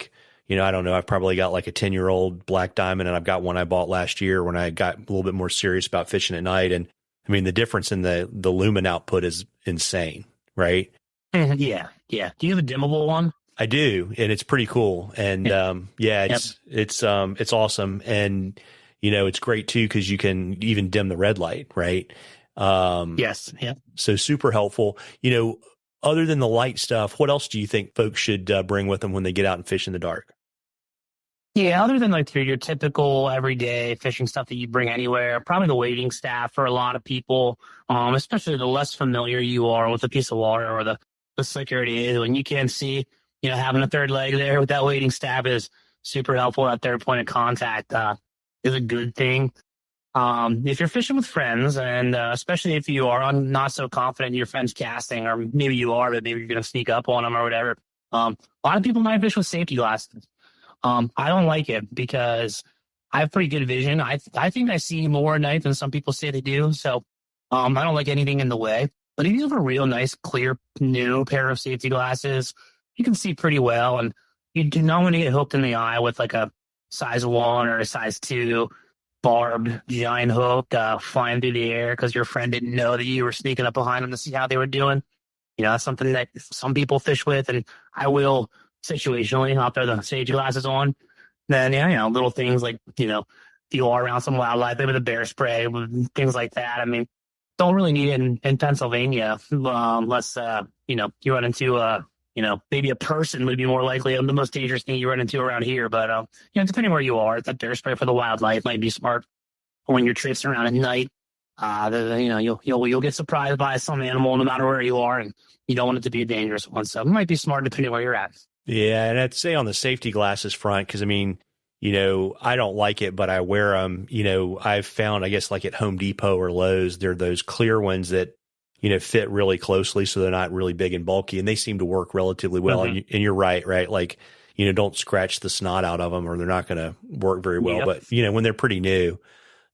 don't know, I've probably got like a 10-year-old black diamond, and I've got one I bought last year when I got a little bit more serious about fishing at night. And the difference in the lumen output is insane, right? Yeah. Yeah. Do you have a dimmable one? I do. And it's pretty cool. And, it's awesome. And, it's great too, cause you can even dim the red light, right? Yes. Yeah. So super helpful. Other than the light stuff, what else do you think folks should bring with them when they get out and fish in the dark? Yeah, other than like your typical everyday fishing stuff that you bring anywhere, probably the wading staff for a lot of people, especially the less familiar you are with a piece of water or the slicker it is. When you can't see, having a third leg there with that wading staff is super helpful. That third point of contact is a good thing. If you're fishing with friends, and especially if you are not so confident in your friend's casting, or maybe you are, but maybe you're going to sneak up on them or whatever, a lot of people might fish with safety glasses. I don't like it because I have pretty good vision. I think I see more at night than some people say they do. So I don't like anything in the way. But if you have a real nice, clear, new pair of safety glasses, you can see pretty well. And you do not want to get hooked in the eye with like a size 1 or a size 2 barbed giant hook flying through the air because your friend didn't know that you were sneaking up behind them to see how they were doing. That's something that some people fish with, and I will situationally out there the safety glasses on. Then little things like if you are around some wildlife, maybe the bear spray, things like that. Don't really need it in Pennsylvania unless you run into maybe a person would be more likely the most dangerous thing you run into around here. But depending where you are, that bear spray for the wildlife might be smart when you're traipsing around at night. You'll get surprised by some animal no matter where you are, and you don't want it to be a dangerous one. So it might be smart depending where you're at. Yeah, and I'd say on the safety glasses front, because I mean, you know, I don't like it, but I wear them. You know, I've found, I guess, like at Home Depot or Lowe's, they're those clear ones that, you know, fit really closely, so they're not really big and bulky, and they seem to work relatively well. Mm-hmm. And you're right, right? Like, you know, don't scratch the snot out of them, or they're not going to work very well. Yep. But you know, when they're pretty new,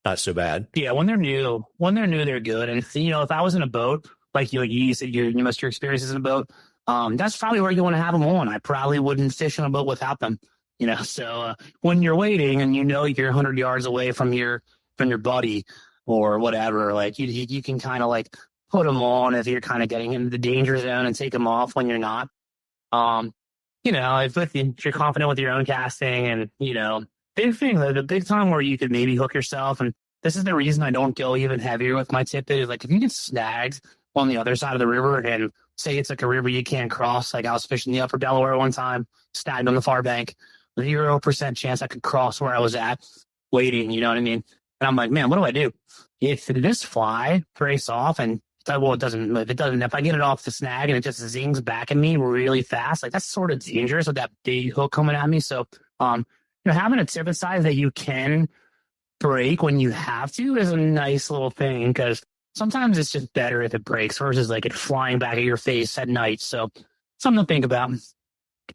not so bad. Yeah, when they're new, they're good. And you know, if I was in a boat, like you said, you must your experiences in a boat, that's probably where you want to have them on. I probably wouldn't fish on a boat without them. You know, so when you're waiting and you know you're 100 yards away from your buddy or whatever, like you can kind of like put them on if you're kind of getting into the danger zone and take them off when you're not. Um, you know, if you're confident with your own casting and, you know, big thing, the big time where you could maybe hook yourself. And this is the reason I don't go even heavier with my tip is like, if you get snagged on the other side of the river and say it's like a river you can't cross, like I was fishing the upper Delaware one time, snagged on the far bank, 0% chance I could cross where I was at waiting, you know what I mean? And I'm like, man, what do I do? If this fly breaks off and well, if I get it off the snag and it just zings back at me really fast, like that's sort of dangerous with that big hook coming at me. So, you know, having a tip size that you can break when you have to is a nice little thing because sometimes it's just better if it breaks versus like it flying back at your face at night. So, something to think about.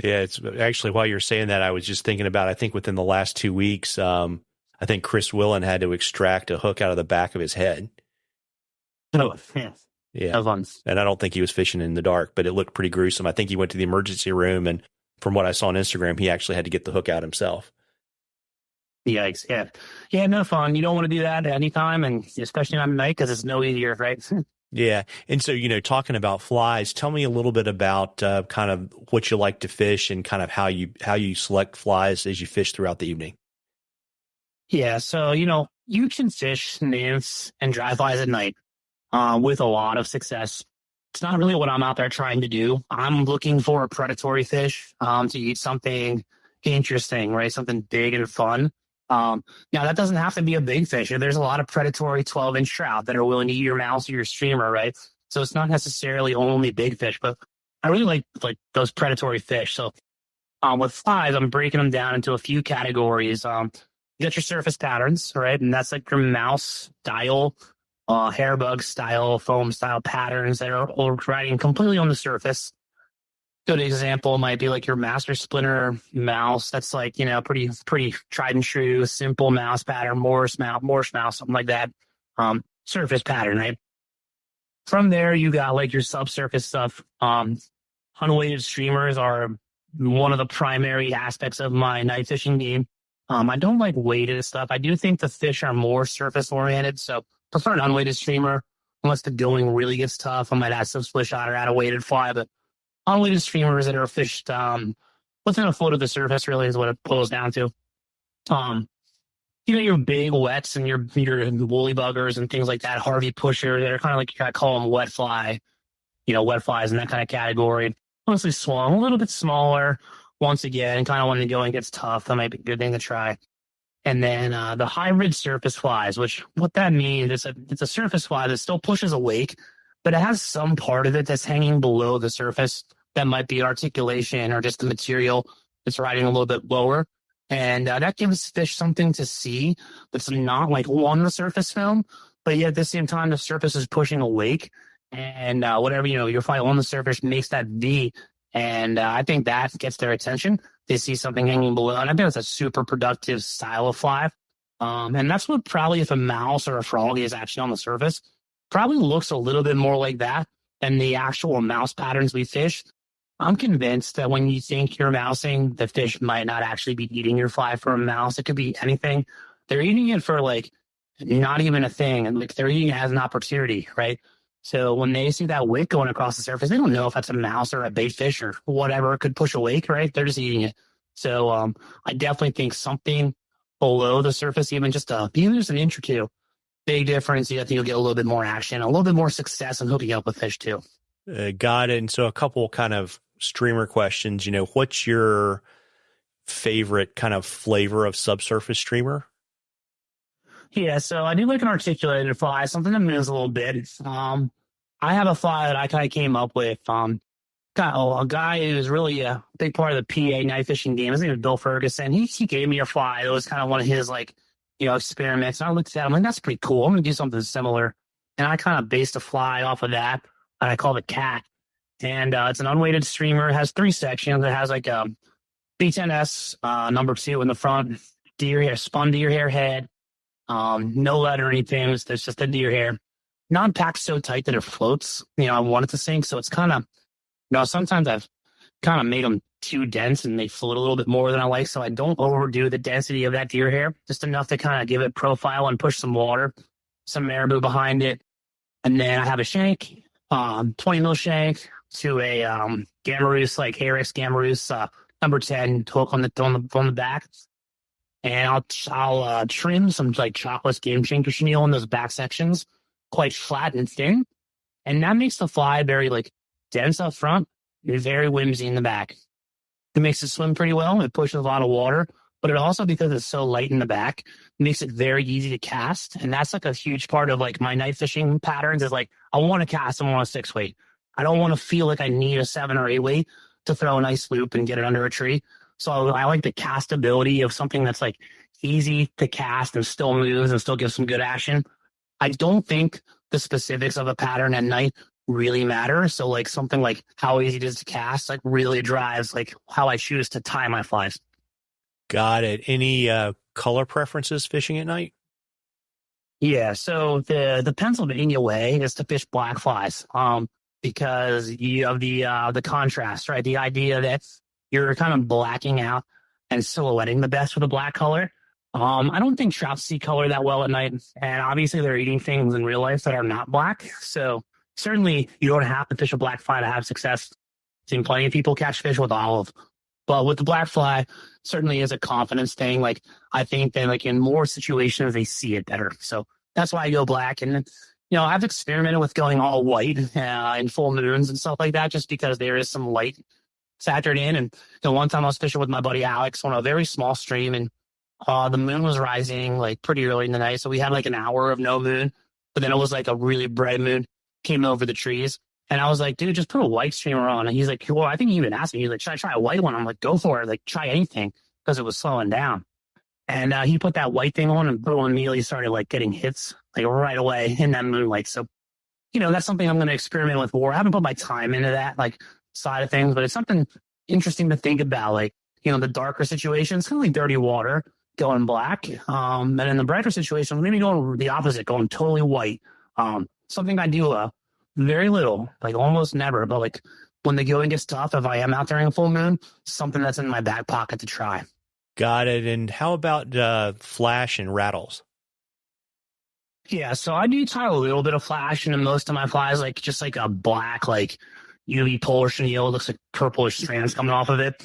Yeah, it's actually while you're saying that, I was just thinking about, I think within the last 2 weeks, I think Chris Willen had to extract a hook out of the back of his head. Oh, yeah. Yeah. And I don't think he was fishing in the dark, but it looked pretty gruesome. I think he went to the emergency room, and from what I saw on Instagram, he actually had to get the hook out himself. Yikes. Yeah. Yeah, no fun. You don't want to do that at any time, and especially on night because it's no easier, right? Yeah. And so, you know, talking about flies, tell me a little bit about kind of what you like to fish and kind of how you select flies as you fish throughout the evening. Yeah. So, you know, you can fish nymphs and dry flies at night with a lot of success. It's not really what I'm out there trying to do. I'm looking for a predatory fish to eat something interesting, right? Something big and fun. Now, that doesn't have to be a big fish. There's a lot of predatory 12-inch trout that are willing to eat your mouse or your streamer, right? So it's not necessarily only big fish, but I really like those predatory fish. So with flies, I'm breaking them down into a few categories. You got your surface patterns, right? And that's like your mouse style, hairbug style, foam style patterns that are riding completely on the surface. Good example might be like your master splinter mouse. That's like, you know, pretty tried and true, simple mouse pattern, Morse mouse, something like that. Surface pattern, right? From there, you got like your subsurface stuff. Unweighted streamers are one of the primary aspects of my night fishing game. I don't like weighted stuff. I do think the fish are more surface oriented, so prefer an unweighted streamer. Unless the going really gets tough, I might add some split shot or add a weighted fly, but unweighted streamers that are fished within a foot of the surface really is what it boils down to. You know, your big wets and your woolly buggers and things like that, Harvey pusher, they're kind of like, you gotta call them wet fly, you know, wet flies in that kind of category. Mostly swung, a little bit smaller once again, kind of when the going gets tough, that might be a good thing to try. And then the hybrid surface flies, which what that means, it's a surface fly that still pushes a wake, but it has some part of it that's hanging below the surface. That might be articulation or just the material that's riding a little bit lower. And that gives fish something to see that's not like on the surface film, but yet at the same time, the surface is pushing a wake. And whatever, you know, your fly on the surface makes that V. And I think that gets their attention. They see something hanging below. And I think it's a super productive style of fly. And that's what probably if a mouse or a frog is actually on the surface, probably looks a little bit more like that than the actual mouse patterns we fish. I'm convinced that when you think you're mousing, the fish might not actually be eating your fly for a mouse. It could be anything. They're eating it for like not even a thing. And like they're eating it as an opportunity, right? So when they see that wick going across the surface, they don't know if that's a mouse or a bait fish or whatever could push a wake, right? They're just eating it. So I definitely think something below the surface, even just an inch or two, big difference. I think you'll get a little bit more action, a little bit more success in hooking up with fish too. Got it. And so a couple kind of streamer questions, you know, what's your favorite kind of flavor of subsurface streamer? Yeah, so I do like an articulated fly, something that moves a little bit. I have a fly that I kind of came up with. got a guy who's really a big part of the PA night fishing game. His name is Bill Ferguson. He gave me a fly. It was kind of one of his like, experiments. And I looked at it, I'm like, that's pretty cool. I'm gonna do something similar. And I kind of based a fly off of that, and I called it Cat. And it's an unweighted streamer. It has 3 sections. It has like a B10S #2 in the front, deer hair, spun deer hair head, no lead or anything. There's just a deer hair. Non-packed so tight that it floats. I want it to sink, so it's kind of, sometimes I've kind of made them too dense and they float a little bit more than I like, so I don't overdo the density of that deer hair, just enough to kind of give it profile and push some water, some marabou behind it. And then I have a shank, 20 mil shank to a Gamaroos, like Harris Gamaroos #10 hook on the back. And I'll trim some like chocolate game changer chenille in those back sections, quite flat and thin. And that makes the fly very like dense up front and very whimsy in the back. It makes it swim pretty well. It pushes a lot of water, but it also, because it's so light in the back, makes it very easy to cast. And that's like a huge part of like my night fishing patterns is like, I want to cast them on a 6 weight. I don't want to feel like I need a 7 or 8 weight to throw a nice loop and get it under a tree. So I like the castability of something that's like easy to cast and still moves and still gives some good action. I don't think the specifics of a pattern at night really matter. So like something like how easy it is to cast like really drives like how I choose to tie my flies. Got it. Any color preferences fishing at night? Yeah, so the Pennsylvania way is to fish black flies, because you have the contrast, right? The idea that you're kind of blacking out and silhouetting the best with a black color. I don't think trout see color that well at night, and obviously they're eating things in real life that are not black. So certainly you don't have to fish a black fly to have success. I've seen plenty of people catch fish with olive, but with the black fly, certainly is a confidence thing. Like I think that like in more situations they see it better. So that's why I go black. And I've experimented with going all white in full moons and stuff like that, just because there is some light factored in. And one time I was fishing with my buddy Alex on a very small stream, and the moon was rising like pretty early in the night. So we had like an hour of no moon, but then it was like a really bright moon came over the trees. And I was like, dude, just put a white streamer on. And he's like, well, I think he even asked me, he's like, should I try a white one? I'm like, go for it. Like, try anything, because it was slowing down. And he put that white thing on, and Bill immediately started like getting hits like right away in that moonlight. So, that's something I'm going to experiment with more. I haven't put my time into that like side of things, but it's something interesting to think about. Like, the darker situations, kind of like dirty water, going black. And in the brighter situation, maybe going the opposite, going totally white. Something I do very little, like almost never, but like when the going gets tough, if I am out there in a full moon, something that's in my back pocket to try. Got it. And how about flash and rattles? Yeah, so I do tie a little bit of flash into most of my flies, like just like a black, like UV polar chenille, looks like purplish strands coming off of it.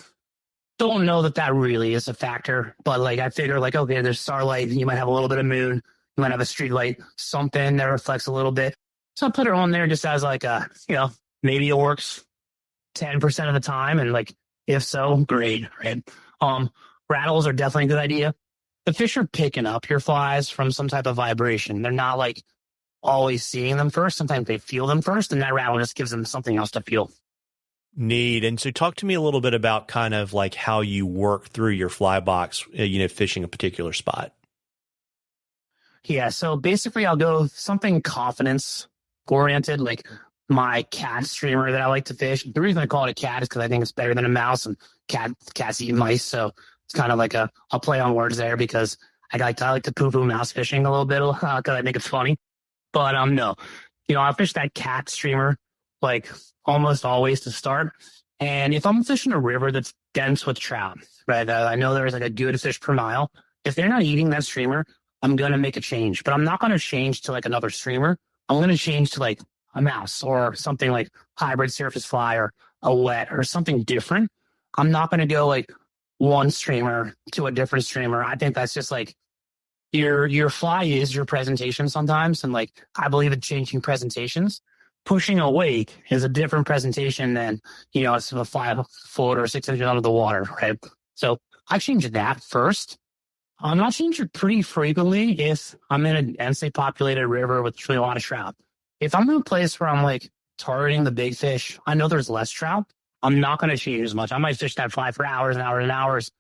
Don't know that really is a factor, but like I figure like, okay, there's starlight, you might have a little bit of moon, you might have a street light, something that reflects a little bit. So I put it on there just as like maybe it works 10% of the time, and like if so, great, right? Rattles are definitely a good idea. The fish are picking up your flies from some type of vibration. They're not like always seeing them first. Sometimes they feel them first, and that rattle just gives them something else to feel. Neat. And so talk to me a little bit about kind of like how you work through your fly box, fishing a particular spot. Yeah, so basically I'll go something confidence oriented, like my cat streamer that I like to fish. The reason I call it a cat is because I think it's better than a mouse, and cats eat mice, so it's kind of like a play on words there, because I like to poo-poo mouse fishing a little bit because I think it's funny. But no, I fish that cat streamer like almost always to start. And if I'm fishing a river that's dense with trout, right, I know there's like a good fish per mile. If they're not eating that streamer, I'm going to make a change. But I'm not going to change to like another streamer. I'm going to change to like a mouse or something like hybrid surface fly or a wet or something different. I'm not going to go like one streamer to a different streamer. I think that's just like your fly is your presentation sometimes. And like, I believe in changing presentations. Pushing a wake is a different presentation than, it's a 5 foot or 6 inches under the water, right? So I change that first. I'll change it pretty frequently if I'm in a densely populated river with really a lot of trout. If I'm in a place where I'm like targeting the big fish, I know there's less trout. I'm not going to change as much. I might fish that fly for hours and hours and hours,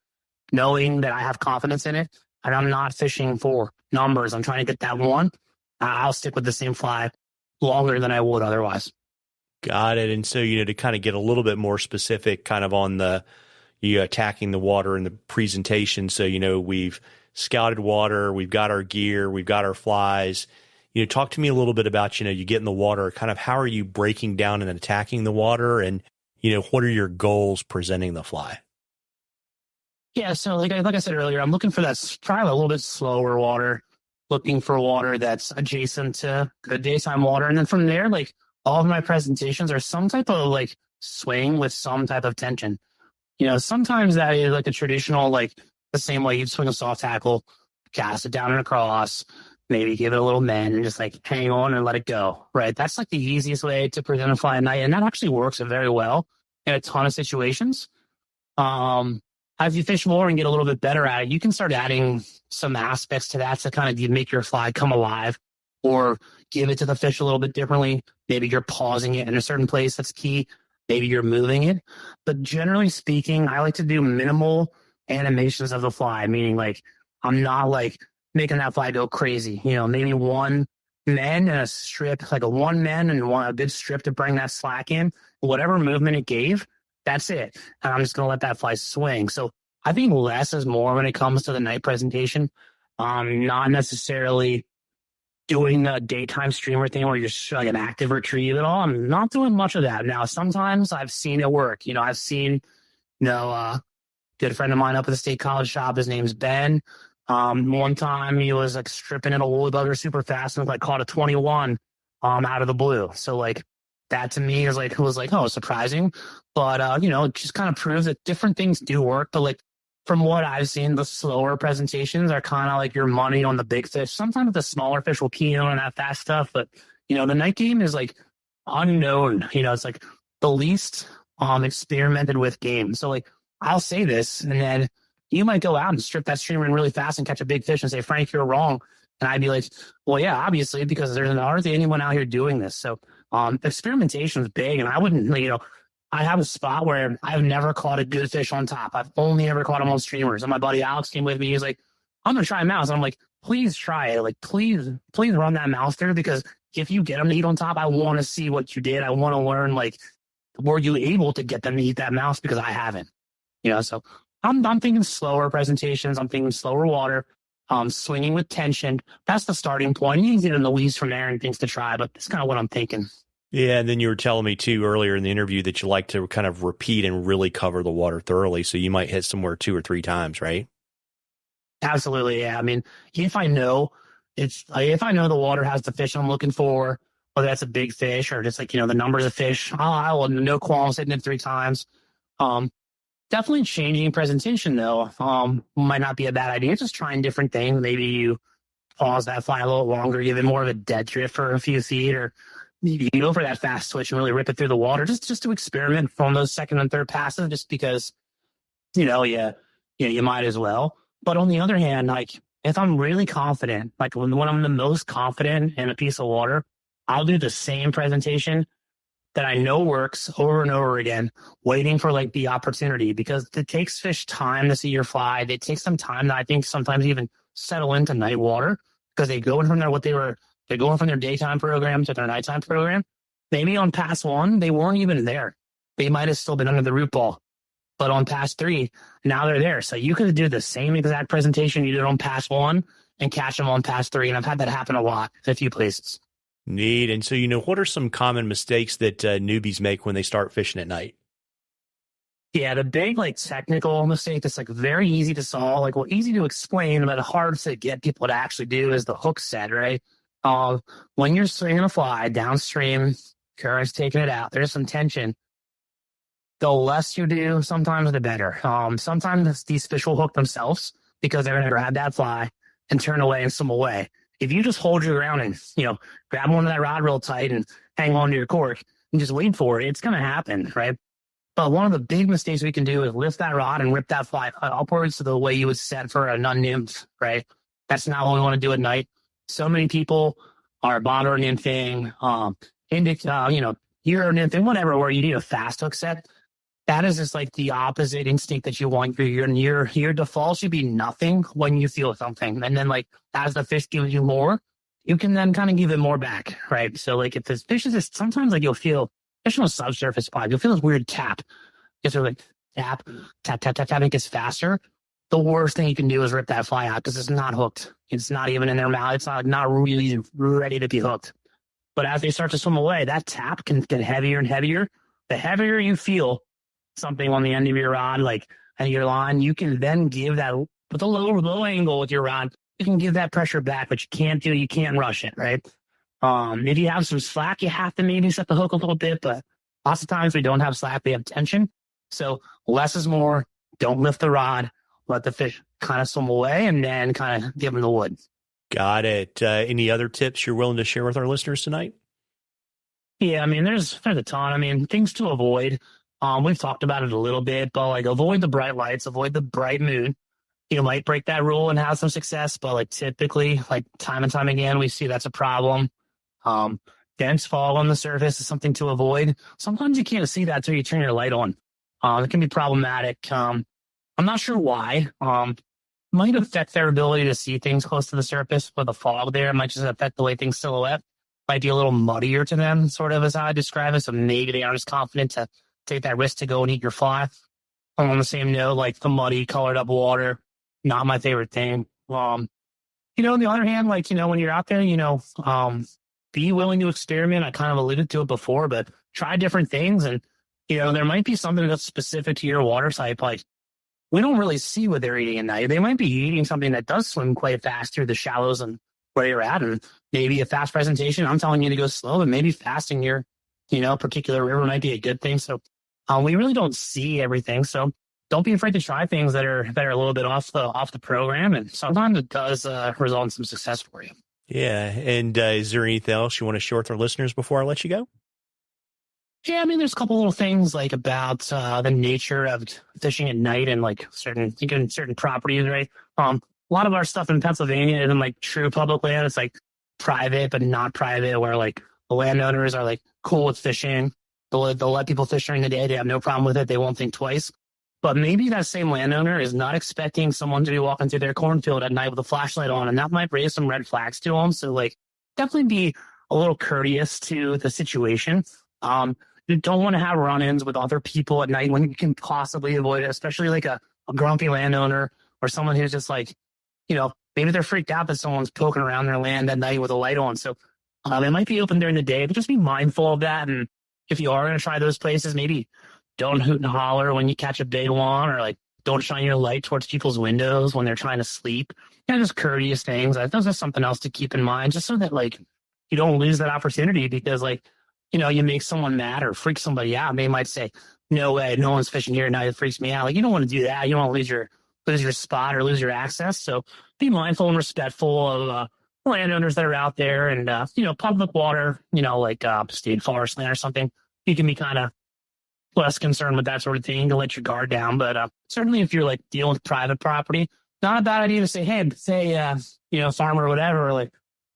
knowing that I have confidence in it. And I'm not fishing for numbers. I'm trying to get that one. I'll stick with the same fly longer than I would otherwise. Got it. And so, to kind of get a little bit more specific kind of on the attacking the water and the presentation. So, we've scouted water, we've got our gear, we've got our flies. Talk to me a little bit about, you get in the water, kind of how are you breaking down and attacking the water, and, what are your goals presenting the fly? Yeah, so like I said earlier, I'm looking for that probably a little bit slower water, looking for water that's adjacent to good daytime water. And then from there, like all of my presentations are some type of like swing with some type of tension. Sometimes that is like a traditional, like the same way you'd swing a soft tackle, cast it down and across, maybe give it a little bend and just like hang on and let it go, right? That's like the easiest way to present a fly at night. And that actually works very well in a ton of situations. As you fish more and get a little bit better at it, you can start adding some aspects to that to kind of make your fly come alive or give it to the fish a little bit differently. Maybe you're pausing it in a certain place. That's key. Maybe you're moving it. But generally speaking, I like to do minimal animations of the fly, meaning like I'm not like making that fly go crazy. Maybe one mend and a strip, like a one mend and a good strip to bring that slack in. Whatever movement it gave, that's it. And I'm just going to let that fly swing. So I think less is more when it comes to the night presentation. Not necessarily doing the daytime streamer thing where you're like an active retrieve at all. I'm not doing much of that. Now, sometimes I've seen it work. I've seen, good friend of mine up at the state college shop. His name's Ben. One time he was like stripping at a woolly bugger super fast and like caught a 21 out of the blue. So like, that to me was like, oh, surprising. But, it just kind of proves that different things do work. But like from what I've seen, the slower presentations are kind of like your money on the big fish. Sometimes the smaller fish will key in on that fast stuff. But, the night game is like unknown. It's like the least experimented with game. So like I'll say this and then you might go out and strip that streamer in really fast and catch a big fish and say, Frank, you're wrong. And I'd be like, well, yeah, obviously, because there's not hardly anyone out here doing this. So experimentation is big. And I wouldn't, I have a spot where I've never caught a good fish on top. I've only ever caught them on streamers. And my buddy Alex came with me. He's like, I'm going to try a mouse. And I'm like, please try it. Like, please run that mouse through, because if you get them to eat on top, I want to see what you did. I want to learn, like, were you able to get them to eat that mouse? Because I haven't, so I'm thinking slower presentations. I'm thinking slower water. Swinging with tension. That's the starting point. You can get in the weeds from there and things to try, but that's kind of what I'm thinking. Yeah, and then you were telling me too earlier in the interview that you like to kind of repeat and really cover the water thoroughly. So you might hit somewhere 2 or 3 times, right? Absolutely, yeah. I mean, if I know the water has the fish I'm looking for, whether that's a big fish or just like the numbers of fish, I will no qualms hitting it 3 times. Definitely changing presentation, though, might not be a bad idea. Just trying different things. Maybe you pause that fly a little longer, give it more of a dead drift for a few feet, or you go for that fast switch and really rip it through the water, just to experiment from those second and third passes, just because, you might as well. But on the other hand, like if I'm really confident, like when I'm the most confident in a piece of water, I'll do the same presentation that I know works over and over again, waiting for like the opportunity, because it takes fish time to see your fly. It takes some time that I think sometimes even settle into night water, because they go in from they're going from their daytime program to their nighttime program. Maybe on pass 1, they weren't even there. They might have still been under the root ball, but on pass 3, now they're there. So you could do the same exact presentation you did on pass 1 and catch them on pass 3. And I've had that happen a lot in a few places. Neat. And so, what are some common mistakes that newbies make when they start fishing at night? Yeah, the big technical mistake that's very easy to solve, easy to explain, but hard to get people to actually do is the hook set, right? When you're swinging a fly downstream, current's taking it out, there's some tension. The less you do, sometimes the better. Sometimes these fish will hook themselves because they're going to grab that fly and turn away and swim away. If you just hold your ground and, grab onto that rod real tight and hang on to your cork and just wait for it, it's going to happen, right? But one of the big mistakes we can do is lift that rod and rip that fly upwards to the way you would set for a nun-nymph, right? That's not what we want to do at night. So many people are bonder nymphing, Euro nymphing, whatever, where you need a fast hook set. that is just like the opposite instinct that you want. Your default should be nothing when you feel something. And then like as the fish gives you more, you can then kind of give it more back, right? So like if this fish is just, sometimes like you'll feel, especially on a subsurface spot, you'll feel this weird tap. It's sort of like tap, tap, tap, tap, tap, it gets faster. The worst thing you can do is rip that fly out because it's not hooked. It's not even in their mouth. It's not really ready to be hooked. But as they start to swim away, that tap can get heavier and heavier. The heavier you feel something on the end of your rod, like and your line, you can then give that with a low angle with your rod. You can give that pressure back, but you can't rush it, right? If you have some slack, you have to maybe set the hook a little bit, but lots of times we don't have slack, we have tension. So less is more. Don't lift the rod. Let the fish kind of swim away and then kind of give them the wood. Got it. Any other tips you're willing to share with our listeners tonight? Yeah, I mean, there's a ton. I mean, things to avoid. We've talked about it a little bit, but like avoid the bright lights, avoid the bright moon. You might break that rule and have some success, but like typically, like time and time again, we see that's a problem. Dense fog on the surface is something to avoid. Sometimes you can't see that until you turn your light on. It can be problematic. I'm not sure why. Might affect their ability to see things close to the surface with the fog there. It might just affect the way things silhouette. Might be a little muddier to them, sort of as I describe it. So maybe they aren't as confident to take that risk to go and eat your fly. On the same note, like the muddy, colored up water, not my favorite thing. On the other hand, like, when you're out there, be willing to experiment. I kind of alluded to it before, but try different things. And, there might be something that's specific to your water type. Like, we don't really see what they're eating at night. They might be eating something that does swim quite fast through the shallows and where you're at. And maybe a fast presentation, I'm telling you to go slow, but maybe fasting your, particular river might be a good thing. So we really don't see everything. So don't be afraid to try things that are a little bit off the program. And sometimes it does result in some success for you. Yeah. And is there anything else you want to share with our listeners before I let you go? Yeah, I mean, there's a couple little things like about the nature of fishing at night and like certain properties, right? A lot of our stuff in Pennsylvania isn't like true public land. It's like private, but not private, where like the landowners are like cool with fishing. They'll let people fish during the day. They have no problem with it. They won't think twice. But maybe that same landowner is not expecting someone to be walking through their cornfield at night with a flashlight on, and that might raise some red flags to them. So like definitely be a little courteous to the situation. You don't want to have run-ins with other people at night when you can possibly avoid it, especially like a grumpy landowner or someone who's just like, maybe they're freaked out that someone's poking around their land at night with a light on. So it might be open during the day, but just be mindful of that. And if you are going to try those places, maybe don't hoot and holler when you catch a big one, or like don't shine your light towards people's windows when they're trying to sleep. Just courteous things. Those are something else to keep in mind, just so that like you don't lose that opportunity because like, you make someone mad or freak somebody out. They might say, no way, no one's fishing here tonight. It freaks me out. Like, you don't want to do that. You don't want to lose your spot or lose your access. So be mindful and respectful of landowners that are out there and, public water, like state forest land or something. You can be kind of less concerned with that sort of thing to let your guard down. But certainly if you're like dealing with private property, not a bad idea to say, hey, farmer or whatever, or like,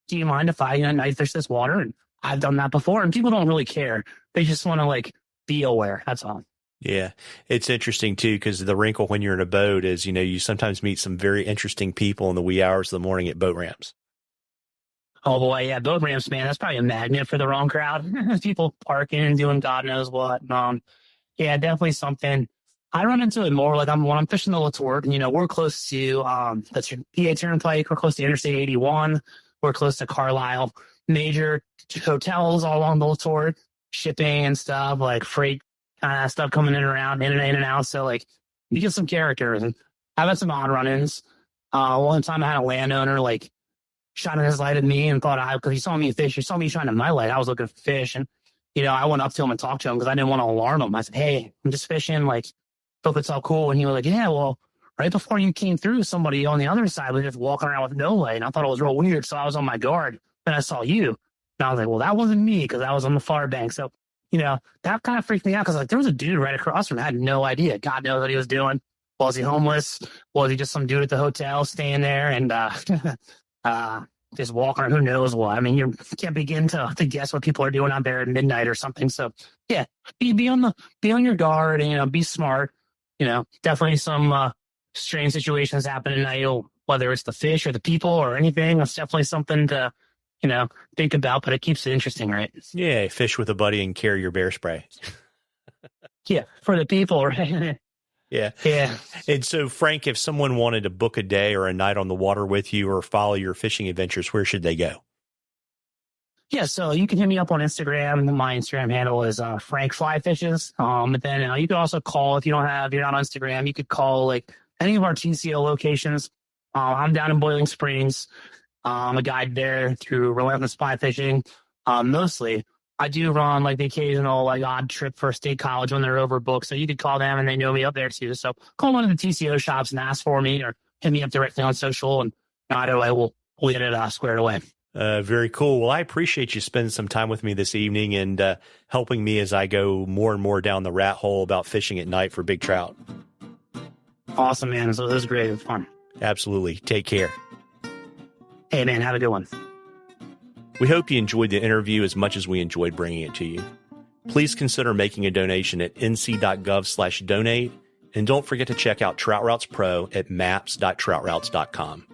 do you mind if I night fish this water? And I've done that before, and people don't really care. They just want to like be aware. That's all. Yeah. It's interesting too, because the wrinkle when you're in a boat is, you sometimes meet some very interesting people in the wee hours of the morning at boat ramps. Oh boy. Yeah. Boat ramps, man. That's probably a magnet for the wrong crowd. People parking and doing God knows what. Yeah, definitely something. I run into it more like when I'm fishing the Latour, and, we're close to, that's your PA Turnpike. We're close to Interstate 81. We're close to Carlisle. Major hotels all along the Latour, shipping and stuff, like freight kind of stuff coming in and out. So like you get some characters, and I've had some odd run-ins. One time I had a landowner like shining his light at me and because he saw me fish, he saw me shining my light. I was looking for fish, and I went up to him and talked to him because I didn't want to alarm him. I said, "Hey, I'm just fishing. Like, hope it's all cool." And he was like, "Yeah, well, right before you came through, somebody on the other side was just walking around with no light, and I thought it was real weird, so I was on my guard. Then I saw you." And I was like, well, that wasn't me because I was on the far bank. So, that kind of freaked me out because like there was a dude right across from me. I had no idea. God knows what he was doing. Was he homeless? Was he just some dude at the hotel staying there? And, just walking, or who knows what. I mean, you can't begin to guess what people are doing out there at midnight or something. So yeah, be on your guard and, be smart. Definitely some strange situations happen at night, whether it's the fish or the people or anything. It's definitely something to, think about, but it keeps it interesting, right? Yeah, fish with a buddy and carry your bear spray. Yeah, for the people, right? Yeah. Yeah. And so, Frank, if someone wanted to book a day or a night on the water with you or follow your fishing adventures, where should they go? Yeah, so you can hit me up on Instagram. My Instagram handle is Frank Fly Fishes. And then you can also call if you're not on Instagram. You could call like any of our TCO locations. I'm down in Boiling Springs. I'm a guide there through Relentless Fly Fishing. Mostly, I do run like the occasional like odd trip for State College when they're overbooked. So you could call them and they know me up there too. So call one of the TCO shops and ask for me, or hit me up directly on social, and either way we'll get it squared away. Very cool. Well, I appreciate you spending some time with me this evening and helping me as I go more and more down the rat hole about fishing at night for big trout. Awesome, man. So this was great. It was fun. Absolutely. Take care. Hey, man. Have a good one. We hope you enjoyed the interview as much as we enjoyed bringing it to you. Please consider making a donation at nc.gov/donate, and don't forget to check out Trout Routes Pro at maps.troutroutes.com.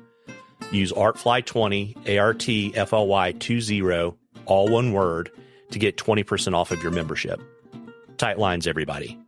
Use ARTFly20, ARTFLY20, all one word, to get 20% off of your membership. Tight lines, everybody.